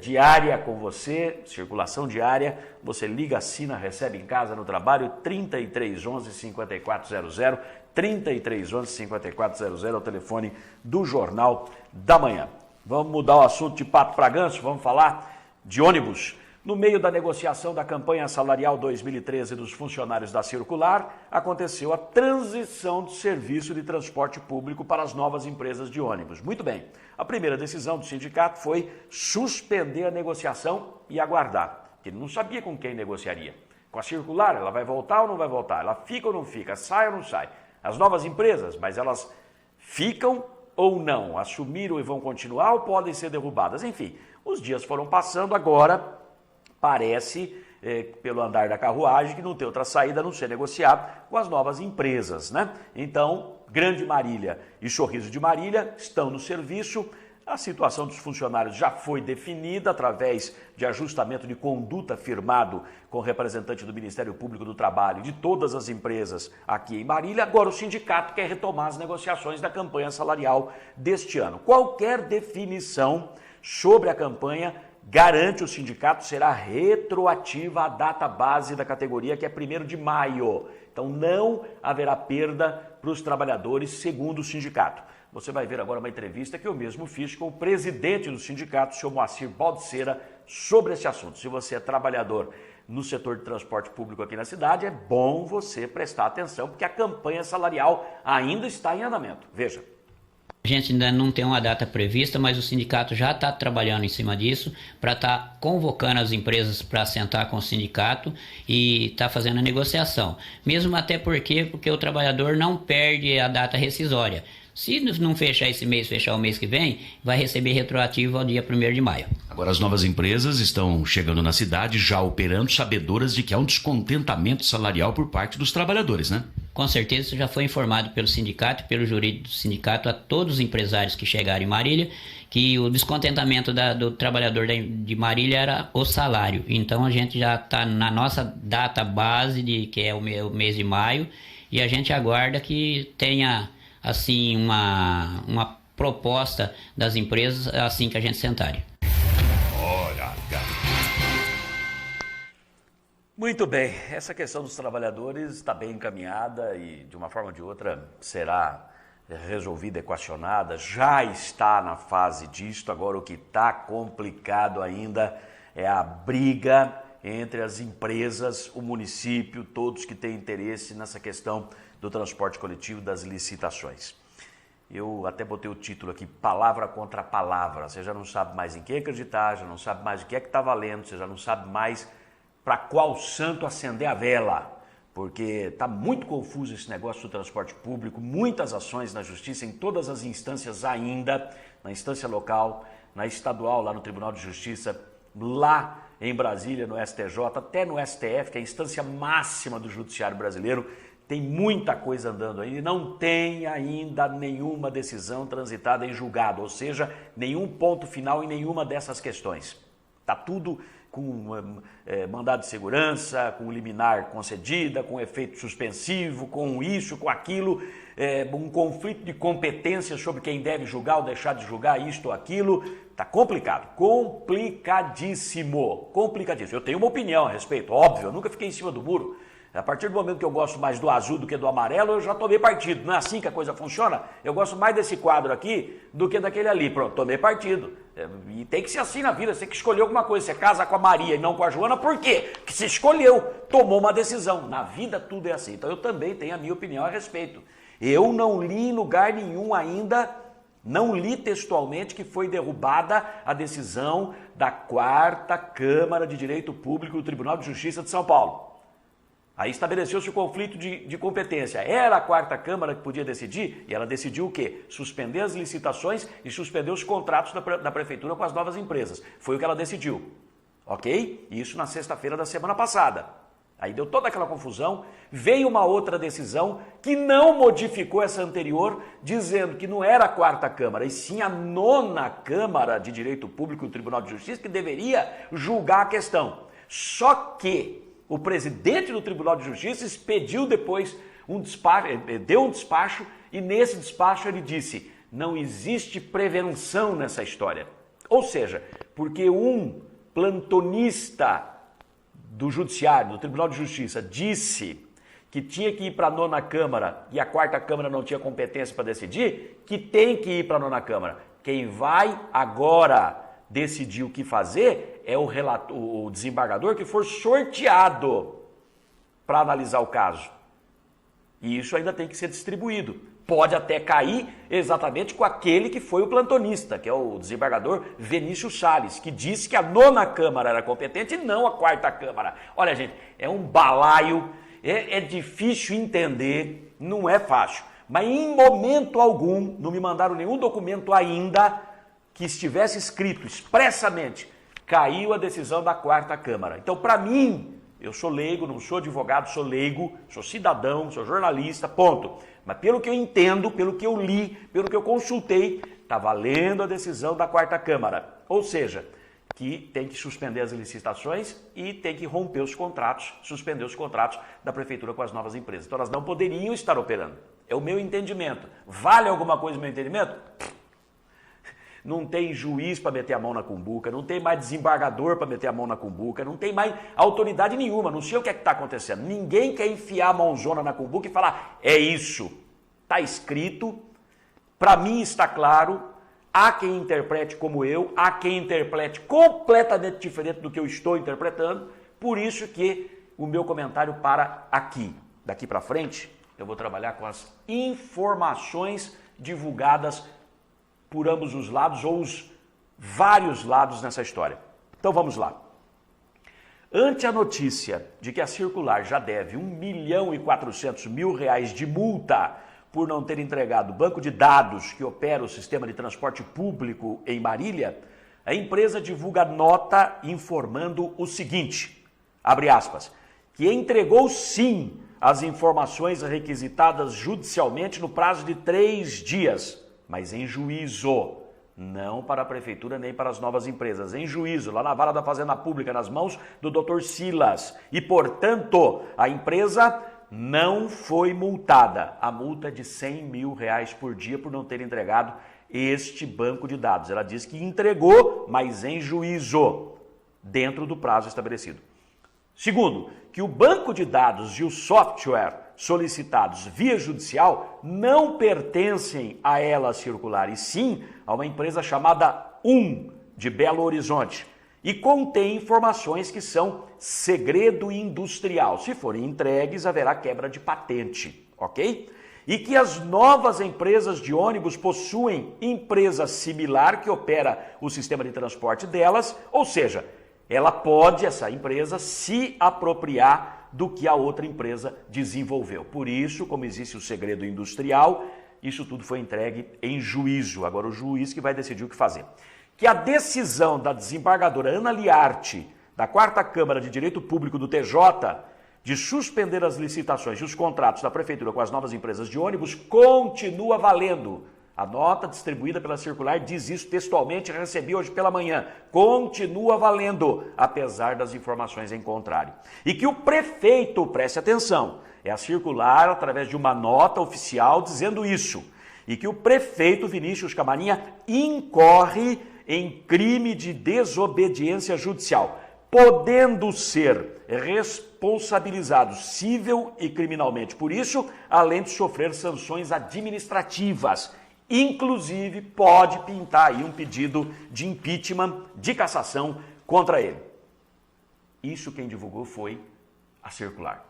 diária com você, circulação diária, você liga, assina, recebe em casa, no trabalho, 3311-5400, 3311-5400 é o telefone do Jornal da Manhã. Vamos mudar o assunto de pato para ganso, vamos falar de ônibus. No meio da negociação da campanha salarial 2013 dos funcionários da Circular, aconteceu a transição do serviço de transporte público para as novas empresas de ônibus. Muito bem, a primeira decisão do sindicato foi suspender a negociação e aguardar, porque ele não sabia com quem negociaria. Com a Circular, ela vai voltar ou não vai voltar? Ela fica ou não fica? Sai ou não sai? As novas empresas, mas elas ficam ou não? Assumiram e vão continuar ou podem ser derrubadas? Enfim, os dias foram passando, agora parece, pelo andar da carruagem, que não tem outra saída a não ser negociar com as novas empresas, né? Então, Grande Marília e Sorriso de Marília estão no serviço. A situação dos funcionários já foi definida através de ajustamento de conduta firmado com o representante do Ministério Público do Trabalho de todas as empresas aqui em Marília. Agora o sindicato quer retomar as negociações da campanha salarial deste ano. Qualquer definição sobre a campanha, garante o sindicato, será retroativa à data base da categoria, que é 1º de maio. Então não haverá perda para os trabalhadores, segundo o sindicato. Você vai ver agora uma entrevista que eu mesmo fiz com o presidente do sindicato, o senhor Moacir Baldiceira, sobre esse assunto. Se você é trabalhador no setor de transporte público aqui na cidade, é bom você prestar atenção, porque a campanha salarial ainda está em andamento. Veja. A gente ainda não tem uma data prevista, mas o sindicato já está trabalhando em cima disso para estar convocando as empresas para sentar com o sindicato e estar fazendo a negociação. Mesmo até porque o trabalhador não perde a data rescisória. Se não fechar esse mês, fechar o mês que vem, vai receber retroativo ao dia 1º de maio. Agora as novas empresas estão chegando na cidade já operando, sabedoras de que há um descontentamento salarial por parte dos trabalhadores, né? Com certeza isso já foi informado pelo sindicato e pelo jurídico do sindicato a todos os empresários que chegaram em Marília, que o descontentamento do trabalhador de Marília era o salário. Então a gente já está na nossa data base, que é o mês de maio, e a gente aguarda que tenha assim uma proposta das empresas assim que a gente sentar. Hora H. Muito bem, essa questão dos trabalhadores está bem encaminhada e de uma forma ou de outra será resolvida, equacionada, já está na fase disto. Agora o que está complicado ainda é a briga entre as empresas, o município, todos que têm interesse nessa questão do transporte coletivo, das licitações. Eu até botei o título aqui, palavra contra palavra. Você já não sabe mais em quem acreditar, já não sabe mais o que é que está valendo, você já não sabe mais para qual santo acender a vela, porque está muito confuso esse negócio do transporte público, muitas ações na justiça, em todas as instâncias ainda, na instância local, na estadual, lá no Tribunal de Justiça, lá em Brasília, no STJ, até no STF, que é a instância máxima do judiciário brasileiro. Tem muita coisa andando aí, não tem ainda nenhuma decisão transitada em julgado, ou seja, nenhum ponto final em nenhuma dessas questões. Está tudo com mandado de segurança, com liminar concedida, com efeito suspensivo, com isso, com aquilo, um conflito de competências sobre quem deve julgar ou deixar de julgar isto ou aquilo. Está complicado, complicadíssimo. Eu tenho uma opinião a respeito, óbvio, eu nunca fiquei em cima do muro. A partir do momento que eu gosto mais do azul do que do amarelo, eu já tomei partido. Não é assim que a coisa funciona? Eu gosto mais desse quadro aqui do que daquele ali. Pronto, tomei partido. E tem que ser assim na vida, você tem que escolher alguma coisa. Você casa com a Maria e não com a Joana, por quê? Porque você escolheu, tomou uma decisão. Na vida tudo é assim. Então eu também tenho a minha opinião a respeito. Eu não li em lugar nenhum ainda, não li textualmente que foi derrubada a decisão da 4ª Câmara de Direito Público do Tribunal de Justiça de São Paulo. Aí estabeleceu-se o conflito de competência. Era a 4ª Câmara que podia decidir, e ela decidiu o quê? Suspender as licitações e suspender os contratos da Prefeitura com as novas empresas. Foi o que ela decidiu, ok? Isso na sexta-feira da semana passada. Aí deu toda aquela confusão, veio uma outra decisão que não modificou essa anterior, dizendo que não era a 4ª Câmara, e sim a 9ª Câmara de Direito Público do Tribunal de Justiça que deveria julgar a questão. Só que o presidente do Tribunal de Justiça expediu depois deu um despacho, e nesse despacho ele disse: não existe prevenção nessa história. Ou seja, porque um plantonista do Judiciário, do Tribunal de Justiça, disse que tinha que ir para a 9ª Câmara e a 4ª Câmara não tinha competência para decidir, que tem que ir para a 9ª Câmara. Quem vai agora decidir o que fazer é o desembargador que for sorteado para analisar o caso. E isso ainda tem que ser distribuído. Pode até cair exatamente com aquele que foi o plantonista, que é o desembargador Vinícius Salles, que disse que a 9ª Câmara era competente e não a 4ª Câmara. Olha, gente, é um balaio, é difícil entender, não é fácil. Mas em momento algum, não me mandaram nenhum documento ainda que estivesse escrito expressamente, caiu a decisão da 4ª Câmara. Então, para mim, eu sou leigo, não sou advogado, sou leigo, sou cidadão, sou jornalista, ponto. Mas pelo que eu entendo, pelo que eu li, pelo que eu consultei, está valendo a decisão da 4ª Câmara. Ou seja, que tem que suspender as licitações e tem que romper os contratos, suspender os contratos da Prefeitura com as novas empresas. Então elas não poderiam estar operando. É o meu entendimento. Vale alguma coisa o meu entendimento? Não tem juiz para meter a mão na cumbuca, não tem mais desembargador para meter a mão na cumbuca, não tem mais autoridade nenhuma, não sei o que é que está acontecendo. Ninguém quer enfiar a mãozona na cumbuca e falar, é isso, está escrito, para mim está claro, há quem interprete como eu, há quem interprete completamente diferente do que eu estou interpretando, por isso que o meu comentário para aqui. Daqui para frente, eu vou trabalhar com as informações divulgadas por ambos os lados ou os vários lados nessa história. Então vamos lá. Ante a notícia de que a circular já deve R$1.400.000 de multa por não ter entregado o banco de dados que opera o sistema de transporte público em Marília, a empresa divulga nota informando o seguinte, abre aspas, que entregou sim as informações requisitadas judicialmente no prazo de 3 dias, mas em juízo, não para a Prefeitura nem para as novas empresas, em juízo, lá na Vara da Fazenda Pública, nas mãos do Dr. Silas. E, portanto, a empresa não foi multada. A multa é de R$100 mil por dia por não ter entregado este banco de dados. Ela diz que entregou, mas em juízo, dentro do prazo estabelecido. Segundo, que o banco de dados e o software solicitados via judicial não pertencem a ela circular, e sim a uma empresa chamada de Belo Horizonte, e contém informações que são segredo industrial. Se forem entregues, haverá quebra de patente, ok? E que as novas empresas de ônibus possuem empresa similar que opera o sistema de transporte delas, ou seja, ela pode, essa empresa, se apropriar do que a outra empresa desenvolveu. Por isso, como existe o segredo industrial, isso tudo foi entregue em juízo. Agora o juiz que vai decidir o que fazer. Que a decisão da desembargadora Ana Liarte, da 4ª Câmara de Direito Público do TJ, de suspender as licitações e os contratos da Prefeitura com as novas empresas de ônibus, continua valendo. A nota distribuída pela circular diz isso textualmente, recebi hoje pela manhã. Continua valendo, apesar das informações em contrário. E que o prefeito, preste atenção, é a circular através de uma nota oficial dizendo isso. E que o prefeito Vinícius Camarinha incorre em crime de desobediência judicial, podendo ser responsabilizado civil e criminalmente por isso, além de sofrer sanções administrativas. Inclusive, pode pintar aí um pedido de impeachment, de cassação contra ele. Isso quem divulgou foi a circular.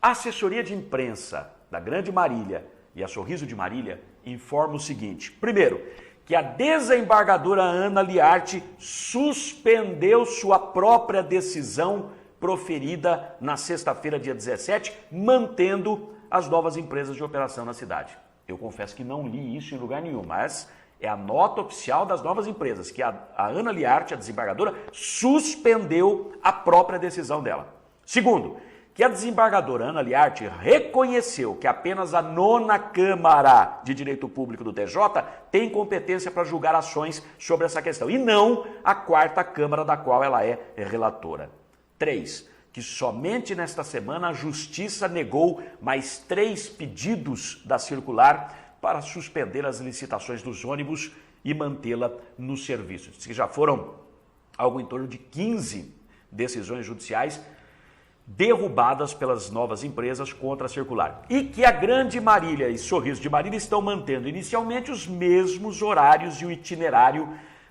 A assessoria de imprensa da Grande Marília e a Sorriso de Marília informa o seguinte. Primeiro, que a desembargadora Ana Liarte suspendeu sua própria decisão proferida na sexta-feira, dia 17, mantendo as novas empresas de operação na cidade. Eu confesso que não li isso em lugar nenhum, mas é a nota oficial das novas empresas, que a Ana Liarte, a desembargadora, suspendeu a própria decisão dela. Segundo, que a desembargadora Ana Liarte reconheceu que apenas a 9ª Câmara de Direito Público do TJ tem competência para julgar ações sobre essa questão, e não a 4ª Câmara da qual ela é relatora. 3. Que somente nesta semana a Justiça negou mais 3 pedidos da circular para suspender as licitações dos ônibus e mantê-la no serviço. Diz que já foram algo em torno de 15 decisões judiciais derrubadas pelas novas empresas contra a circular. E que a Grande Marília e Sorriso de Marília estão mantendo inicialmente os mesmos horários e o itinerário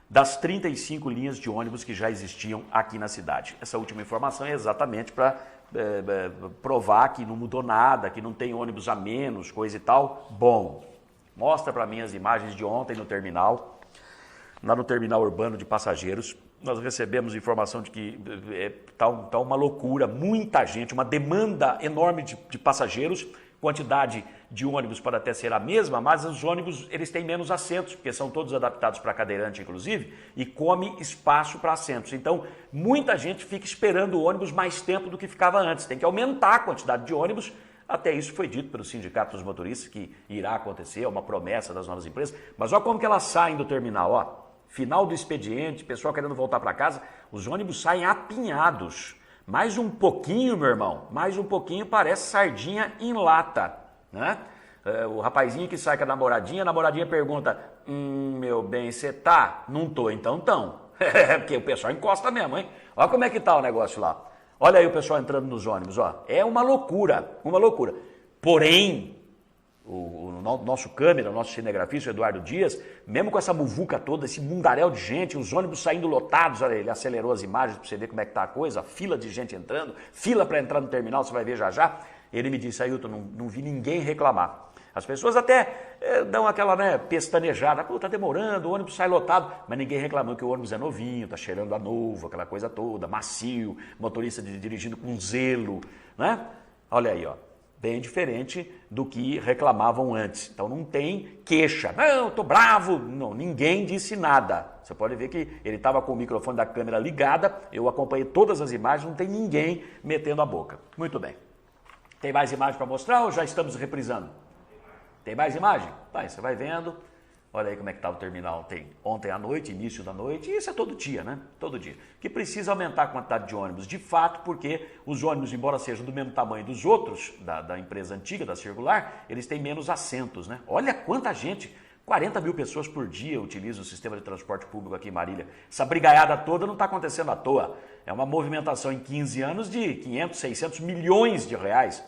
das 35 linhas de ônibus que já existiam aqui na cidade. Essa última informação é exatamente para provar que não mudou nada, que não tem ônibus a menos, coisa e tal. Bom, mostra para mim as imagens de ontem no terminal, lá no terminal urbano de passageiros. Nós recebemos informação de que está uma loucura, muita gente, uma demanda enorme de passageiros, quantidade de ônibus pode até ser a mesma, mas os ônibus eles têm menos assentos, porque são todos adaptados para cadeirante, inclusive, e come espaço para assentos. Então, muita gente fica esperando o ônibus mais tempo do que ficava antes. Tem que aumentar a quantidade de ônibus. Até isso foi dito pelo Sindicato dos Motoristas que irá acontecer, é uma promessa das novas empresas. Mas olha como que elas saem do terminal, ó. Final do expediente, pessoal querendo voltar para casa, os ônibus saem apinhados. Mais um pouquinho, meu irmão, mais um pouquinho parece sardinha em lata, né? O rapazinho que sai com a namoradinha pergunta, meu bem, você tá? Não tô, então tão. Porque o pessoal encosta mesmo, hein? Olha como é que tá o negócio lá. Olha aí o pessoal entrando nos ônibus, ó. É uma loucura, uma loucura. Porém, o nosso câmera, o nosso cinegrafista, o Eduardo Dias, mesmo com essa muvuca toda, esse mundaréu de gente, os ônibus saindo lotados, olha, ele acelerou as imagens para você ver como é que tá a coisa, fila de gente entrando, fila para entrar no terminal, você vai ver já já. Ele me disse, Ailton, não vi ninguém reclamar. As pessoas até dão aquela pestanejada, pô, tá demorando, o ônibus sai lotado, mas ninguém reclamando que o ônibus é novinho, tá cheirando a novo, aquela coisa toda, macio, motorista dirigindo com zelo, né? Olha aí, ó. Bem diferente do que reclamavam antes. Então não tem queixa. Não, eu tô bravo. Não, ninguém disse nada. Você pode ver que ele estava com o microfone da câmera ligada, eu acompanhei todas as imagens, não tem ninguém metendo a boca. Muito bem. Tem mais imagem para mostrar ou já estamos reprisando? Tem mais imagem? Vai, você vai vendo. Olha aí como é que está o terminal. Tem ontem à noite, início da noite, e isso é todo dia, né? Todo dia. Que precisa aumentar a quantidade de ônibus, de fato, porque os ônibus, embora sejam do mesmo tamanho dos outros, da empresa antiga, da Circular, eles têm menos assentos, né? Olha quanta gente, 40 mil pessoas por dia utilizam o sistema de transporte público aqui em Marília. Essa brigaiada toda não está acontecendo à toa. É uma movimentação em 15 anos de 500, 600 milhões de reais.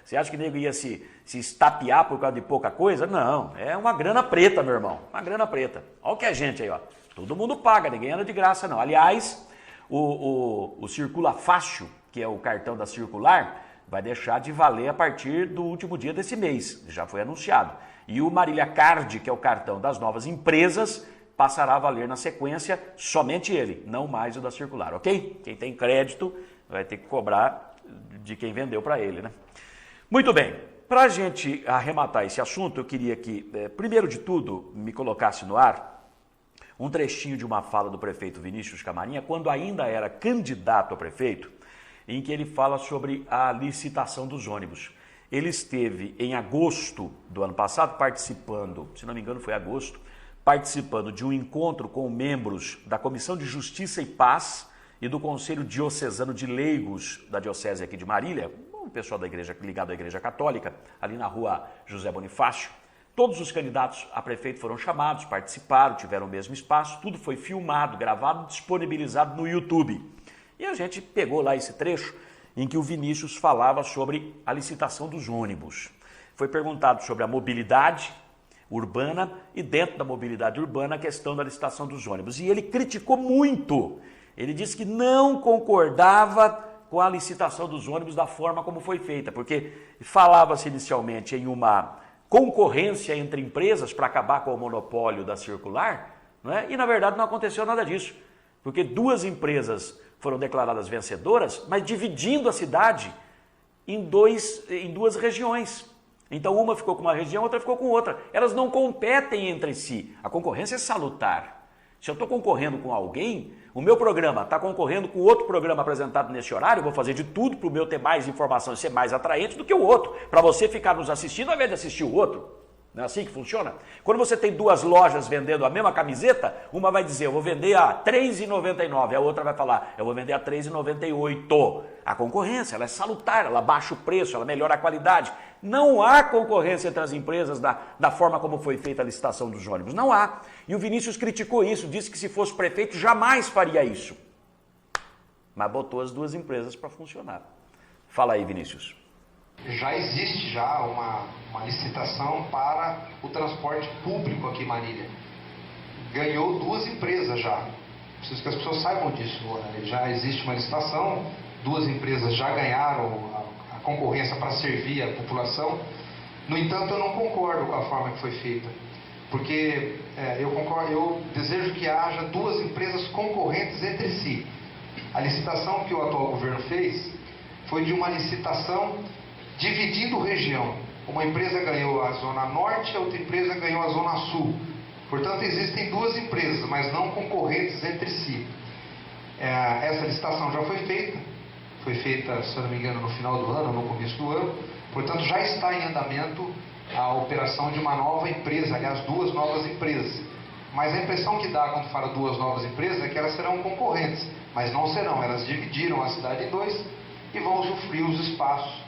Você acha que o nego ia se estapear por causa de pouca coisa? Não, é uma grana preta, meu irmão. Uma grana preta. Olha o que é gente aí, ó. Todo mundo paga, ninguém anda de graça, não. Aliás, o Circula Fácil, que é o cartão da Circular, vai deixar de valer a partir do último dia desse mês. Já foi anunciado. E o Marília Card, que é o cartão das novas empresas, passará a valer na sequência somente ele, não mais o da Circular, ok? Quem tem crédito vai ter que cobrar de quem vendeu para ele, né? Muito bem, para a gente arrematar esse assunto, eu queria que, primeiro de tudo, me colocasse no ar um trechinho de uma fala do prefeito Vinícius Camarinha, quando ainda era candidato a prefeito, em que ele fala sobre a licitação dos ônibus. Ele esteve em agosto do ano passado participando, se não me engano foi agosto, participando de um encontro com membros da Comissão de Justiça e Paz e do Conselho Diocesano de Leigos da Diocese aqui de Marília, o pessoal da igreja ligado à Igreja Católica, ali na rua José Bonifácio. Todos os candidatos a prefeito foram chamados, participaram, tiveram o mesmo espaço, tudo foi filmado, gravado, disponibilizado no YouTube. E a gente pegou lá esse trecho em que o Vinícius falava sobre a licitação dos ônibus. Foi perguntado sobre a mobilidade urbana e dentro da mobilidade urbana a questão da licitação dos ônibus. E ele criticou muito, ele disse que não concordava com a licitação dos ônibus da forma como foi feita, porque falava-se inicialmente em uma concorrência entre empresas para acabar com o monopólio da Circular, né? E na verdade não aconteceu nada disso, porque duas empresas foram declaradas vencedoras, mas dividindo a cidade em duas regiões. Então uma ficou com uma região, outra ficou com outra. Elas não competem entre si. A concorrência é salutar. Se eu estou concorrendo com alguém, o meu programa está concorrendo com outro programa apresentado nesse horário, eu vou fazer de tudo para o meu ter mais informação e ser mais atraente do que o outro, para você ficar nos assistindo ao invés de assistir o outro. Não é assim que funciona? Quando você tem duas lojas vendendo a mesma camiseta, uma vai dizer, eu vou vender a R$ 3,99, a outra vai falar, eu vou vender a R$ 3,98. A concorrência, ela é salutar, ela baixa o preço, ela melhora a qualidade. Não há concorrência entre as empresas da forma como foi feita a licitação dos ônibus, não há. E o Vinícius criticou isso, disse que se fosse prefeito jamais faria isso. Mas botou as duas empresas para funcionar. Fala aí, Vinícius. Já existe uma licitação para o transporte público aqui em Marília. Ganhou duas empresas já. Preciso que as pessoas saibam disso. Já existe uma licitação, duas empresas já ganharam a concorrência para servir a população. No entanto, eu não concordo com a forma que foi feita. Porque eu desejo que haja duas empresas concorrentes entre si. A licitação que o atual governo fez foi de uma licitação dividindo região. Uma empresa ganhou a Zona Norte, a outra empresa ganhou a Zona Sul. Portanto, existem duas empresas, mas não concorrentes entre si. Essa licitação já foi feita, se eu não me engano, no final do ano, no começo do ano. Portanto, já está em andamento a operação de uma nova empresa, aliás, duas novas empresas. Mas a impressão que dá quando fala duas novas empresas é que elas serão concorrentes, mas não serão. Elas dividiram a cidade em dois e vão usufruir os espaços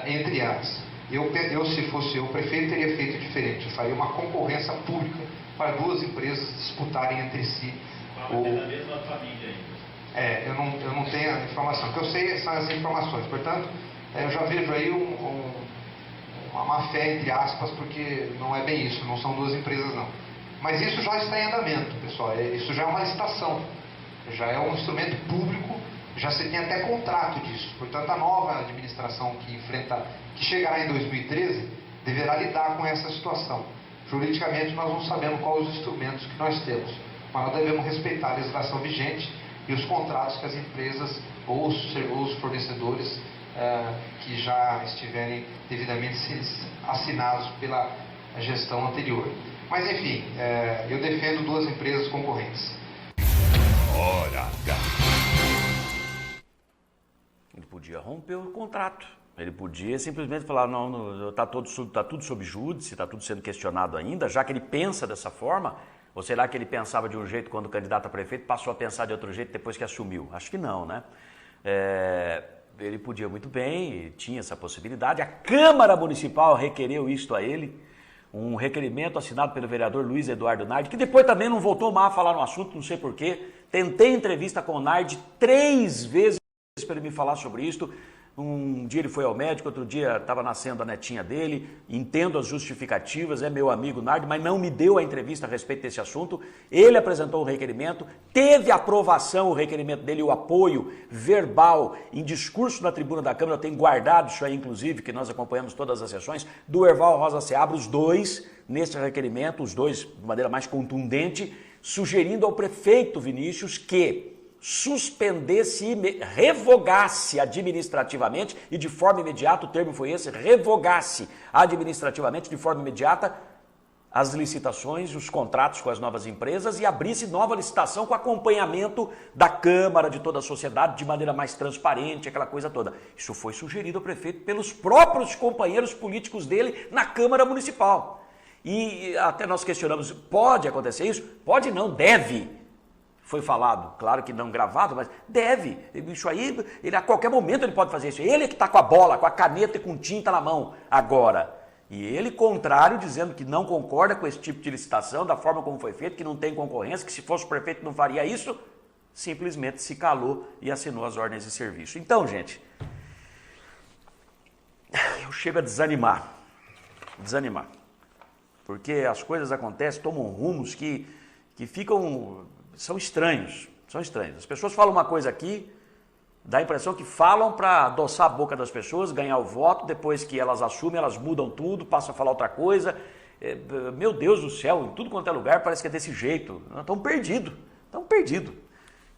entre elas. Eu, se fosse eu, prefeito, teria feito diferente. Eu faria uma concorrência pública para duas empresas disputarem entre si. Da mesma família ainda. Eu não tenho a informação. O que eu sei são as informações. Portanto, eu já vejo aí uma má fé, entre aspas, porque não é bem isso, não são duas empresas não. Mas isso já está em andamento, pessoal. Isso já é uma licitação. Já é um instrumento público. Já se tem até contrato disso. Portanto, a nova administração que chegará em 2013, deverá lidar com essa situação. Juridicamente, nós não sabemos quais os instrumentos que nós temos, mas nós devemos respeitar a legislação vigente e os contratos que as empresas ou os fornecedores que já estiverem devidamente assinados pela gestão anterior. Mas, enfim, eu defendo duas empresas concorrentes. Hora H. Ele podia romper o contrato. Ele podia simplesmente falar, não, está tudo sob júdice, está tudo sendo questionado ainda, já que ele pensa dessa forma, ou será que ele pensava de um jeito quando candidato a prefeito, passou a pensar de outro jeito depois que assumiu? Acho que não, né? Ele podia muito bem, tinha essa possibilidade. A Câmara Municipal requereu isto a ele, um requerimento assinado pelo vereador Luiz Eduardo Nardi, que depois também não voltou mais a falar no assunto, não sei porquê. Tentei entrevista com o Nardi 3 vezes para ele me falar sobre isso. Um dia ele foi ao médico, outro dia estava nascendo a netinha dele, entendo as justificativas, é meu amigo Nardi, mas não me deu a entrevista a respeito desse assunto. Ele apresentou o requerimento, teve aprovação o requerimento dele, o apoio verbal em discurso na tribuna da Câmara, eu tenho guardado isso aí, inclusive, que nós acompanhamos todas as sessões, do Erval Rosa Seabra, os dois nesse requerimento, os dois de maneira mais contundente, sugerindo ao prefeito Vinícius que suspendesse e revogasse administrativamente e de forma imediata, o termo foi esse, revogasse administrativamente de forma imediata as licitações, os contratos com as novas empresas e abrisse nova licitação com acompanhamento da Câmara, de toda a sociedade, de maneira mais transparente, aquela coisa toda. Isso foi sugerido ao prefeito pelos próprios companheiros políticos dele na Câmara Municipal. E até nós questionamos, pode acontecer isso? Pode não, deve. Foi falado, claro que não gravado, mas deve. Isso aí, ele, a qualquer momento ele pode fazer isso. Ele é que está com a bola, com a caneta e com tinta na mão agora. E ele, contrário, dizendo que não concorda com esse tipo de licitação, da forma como foi feito, que não tem concorrência, que se fosse o prefeito não faria isso, simplesmente se calou e assinou as ordens de serviço. Então, gente, eu chego a desanimar. Porque as coisas acontecem, tomam rumos que ficam... São estranhos. As pessoas falam uma coisa aqui, dá a impressão que falam para adoçar a boca das pessoas, ganhar o voto, depois que elas assumem, elas mudam tudo, passam a falar outra coisa. Meu Deus do céu, em tudo quanto é lugar parece que é desse jeito. Estão perdidos.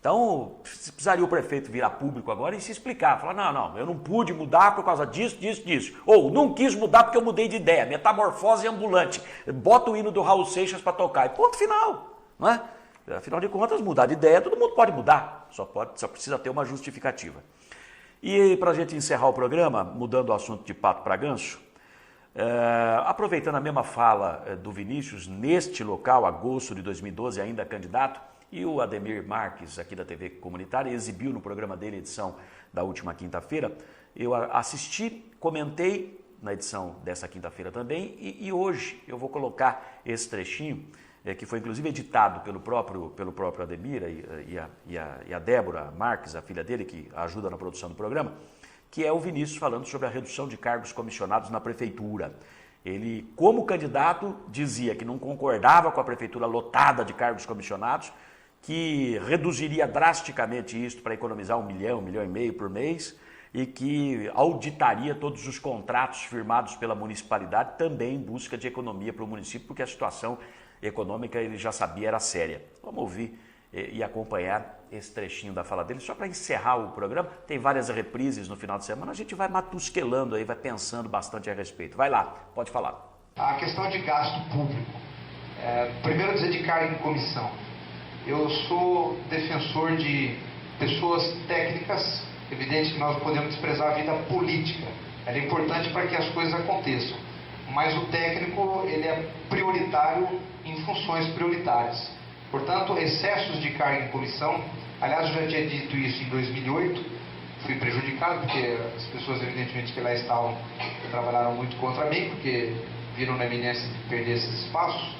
Então, precisaria o prefeito virar público agora e se explicar. Falar, não, eu não pude mudar por causa disso. Ou, não quis mudar porque eu mudei de ideia. Metamorfose ambulante. Bota o hino do Raul Seixas para tocar. E ponto final, não é? Afinal de contas, mudar de ideia, todo mundo pode mudar, só precisa ter uma justificativa. E para a gente encerrar o programa, mudando o assunto de pato para ganso, Aproveitando a mesma fala do Vinícius, neste local, agosto de 2012, ainda candidato, e o Ademir Marques, aqui da TV Comunitária, exibiu no programa dele, edição da última quinta-feira. Eu assisti, comentei na edição dessa quinta-feira também, e hoje eu vou colocar esse trechinho, que foi inclusive editado pelo próprio Ademir e a Débora Marques, a filha dele, que ajuda na produção do programa, que é o Vinícius falando sobre a redução de cargos comissionados na prefeitura. Ele, como candidato, dizia que não concordava com a prefeitura lotada de cargos comissionados, que reduziria drasticamente isso para economizar 1 milhão, 1,5 milhão por mês, e que auditaria todos os contratos firmados pela municipalidade, também em busca de economia para o município, porque a situação econômica ele já sabia era séria. Vamos ouvir e acompanhar esse trechinho da fala dele, só para encerrar o programa. Tem várias reprises no final de semana, a gente vai matusquelando aí, vai pensando bastante a respeito. Vai lá, pode falar. A questão de gasto público. Primeiro dizer de cargo em comissão. Eu sou defensor de pessoas técnicas. Evidente que nós podemos desprezar a vida política. Ela é importante para que as coisas aconteçam. Mas o técnico, ele é prioritário em funções prioritárias. Portanto, excessos de carga em comissão, aliás, eu já tinha dito isso em 2008, fui prejudicado, porque as pessoas, evidentemente, que lá estavam, trabalharam muito contra mim, porque viram na iminência de perder esses espaços,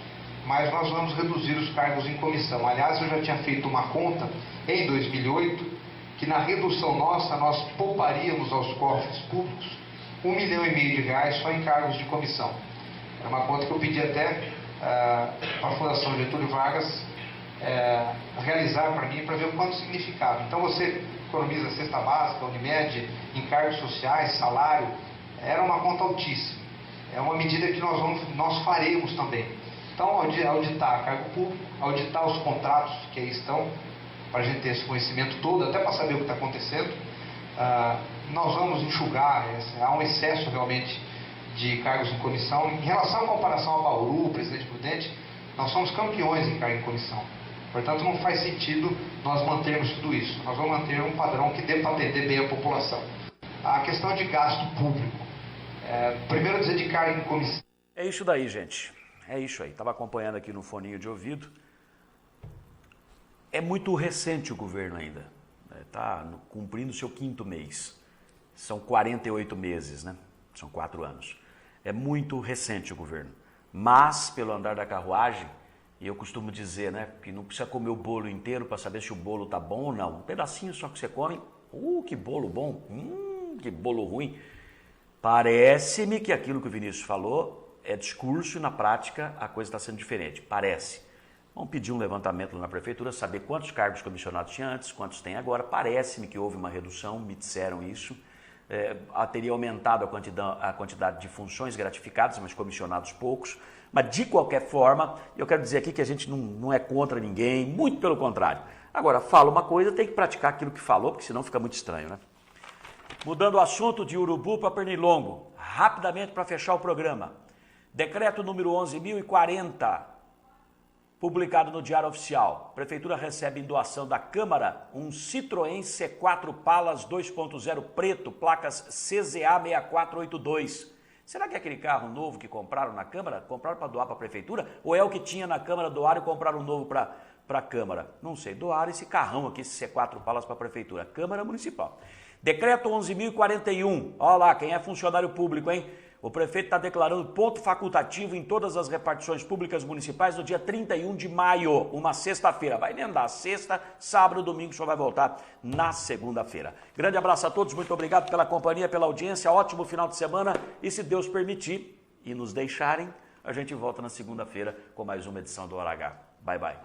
mas nós vamos reduzir os cargos em comissão. Aliás, eu já tinha feito uma conta em 2008, que na redução nossa, nós pouparíamos aos cofres públicos R$1,5 milhão só em cargos de comissão. É uma conta que eu pedi até para a Fundação Getúlio Vargas realizar para mim, para ver o quanto significava. Então você economiza cesta básica, Unimed, encargos sociais, salário, era uma conta altíssima. É uma medida que nós faremos também. Então, auditar cargo público, auditar os contratos que aí estão, para a gente ter esse conhecimento todo, até para saber o que está acontecendo. Nós vamos enxugar, há um excesso realmente de cargos em comissão. Em relação à comparação ao Bauru, Presidente Prudente, nós somos campeões em cargo em comissão. Portanto, não faz sentido nós mantermos tudo isso. Nós vamos manter um padrão que dê para atender bem a população. A questão de gasto público. Primeiro dizer de cargo em comissão. É isso daí, gente. É isso aí. Estava acompanhando aqui no foninho de ouvido. É muito recente o governo ainda. Está cumprindo o seu 5º mês. São 48 meses, né? São 4 anos. É muito recente o governo. Mas, pelo andar da carruagem, e eu costumo dizer, né, que não precisa comer o bolo inteiro para saber se o bolo tá bom ou não. Um pedacinho só que você come, que bolo bom, que bolo ruim. Parece-me que aquilo que o Vinícius falou é discurso e na prática a coisa está sendo diferente. Parece. Vamos pedir um levantamento lá na prefeitura, saber quantos cargos comissionados tinha antes, quantos tem agora. Parece-me que houve uma redução, me disseram isso. Teria aumentado a quantidade de funções gratificadas, mas comissionados poucos. Mas, de qualquer forma, eu quero dizer aqui que a gente não é contra ninguém, muito pelo contrário. Agora, fala uma coisa, tem que praticar aquilo que falou, porque senão fica muito estranho, né? Mudando o assunto de Urubu para Pernilongo, rapidamente para fechar o programa. Decreto número 11.040, publicado no Diário Oficial. A Prefeitura recebe em doação da Câmara um Citroën C4 Palas 2.0 preto, placas CZA 6482. Será que é aquele carro novo que compraram na Câmara? Compraram para doar para a Prefeitura? Ou é o que tinha na Câmara, doaram e compraram um novo para a Câmara? Não sei, doaram esse carrão aqui, esse C4 Palas para a Prefeitura. Câmara Municipal. Decreto 11.041. Olha lá, quem é funcionário público, hein? O prefeito está declarando ponto facultativo em todas as repartições públicas municipais no dia 31 de maio, uma sexta-feira. Vai emendar sexta, sábado, domingo, só vai voltar na segunda-feira. Grande abraço a todos, muito obrigado pela companhia, pela audiência, ótimo final de semana e se Deus permitir e nos deixarem, a gente volta na segunda-feira com mais uma edição do Hora H. Bye, bye.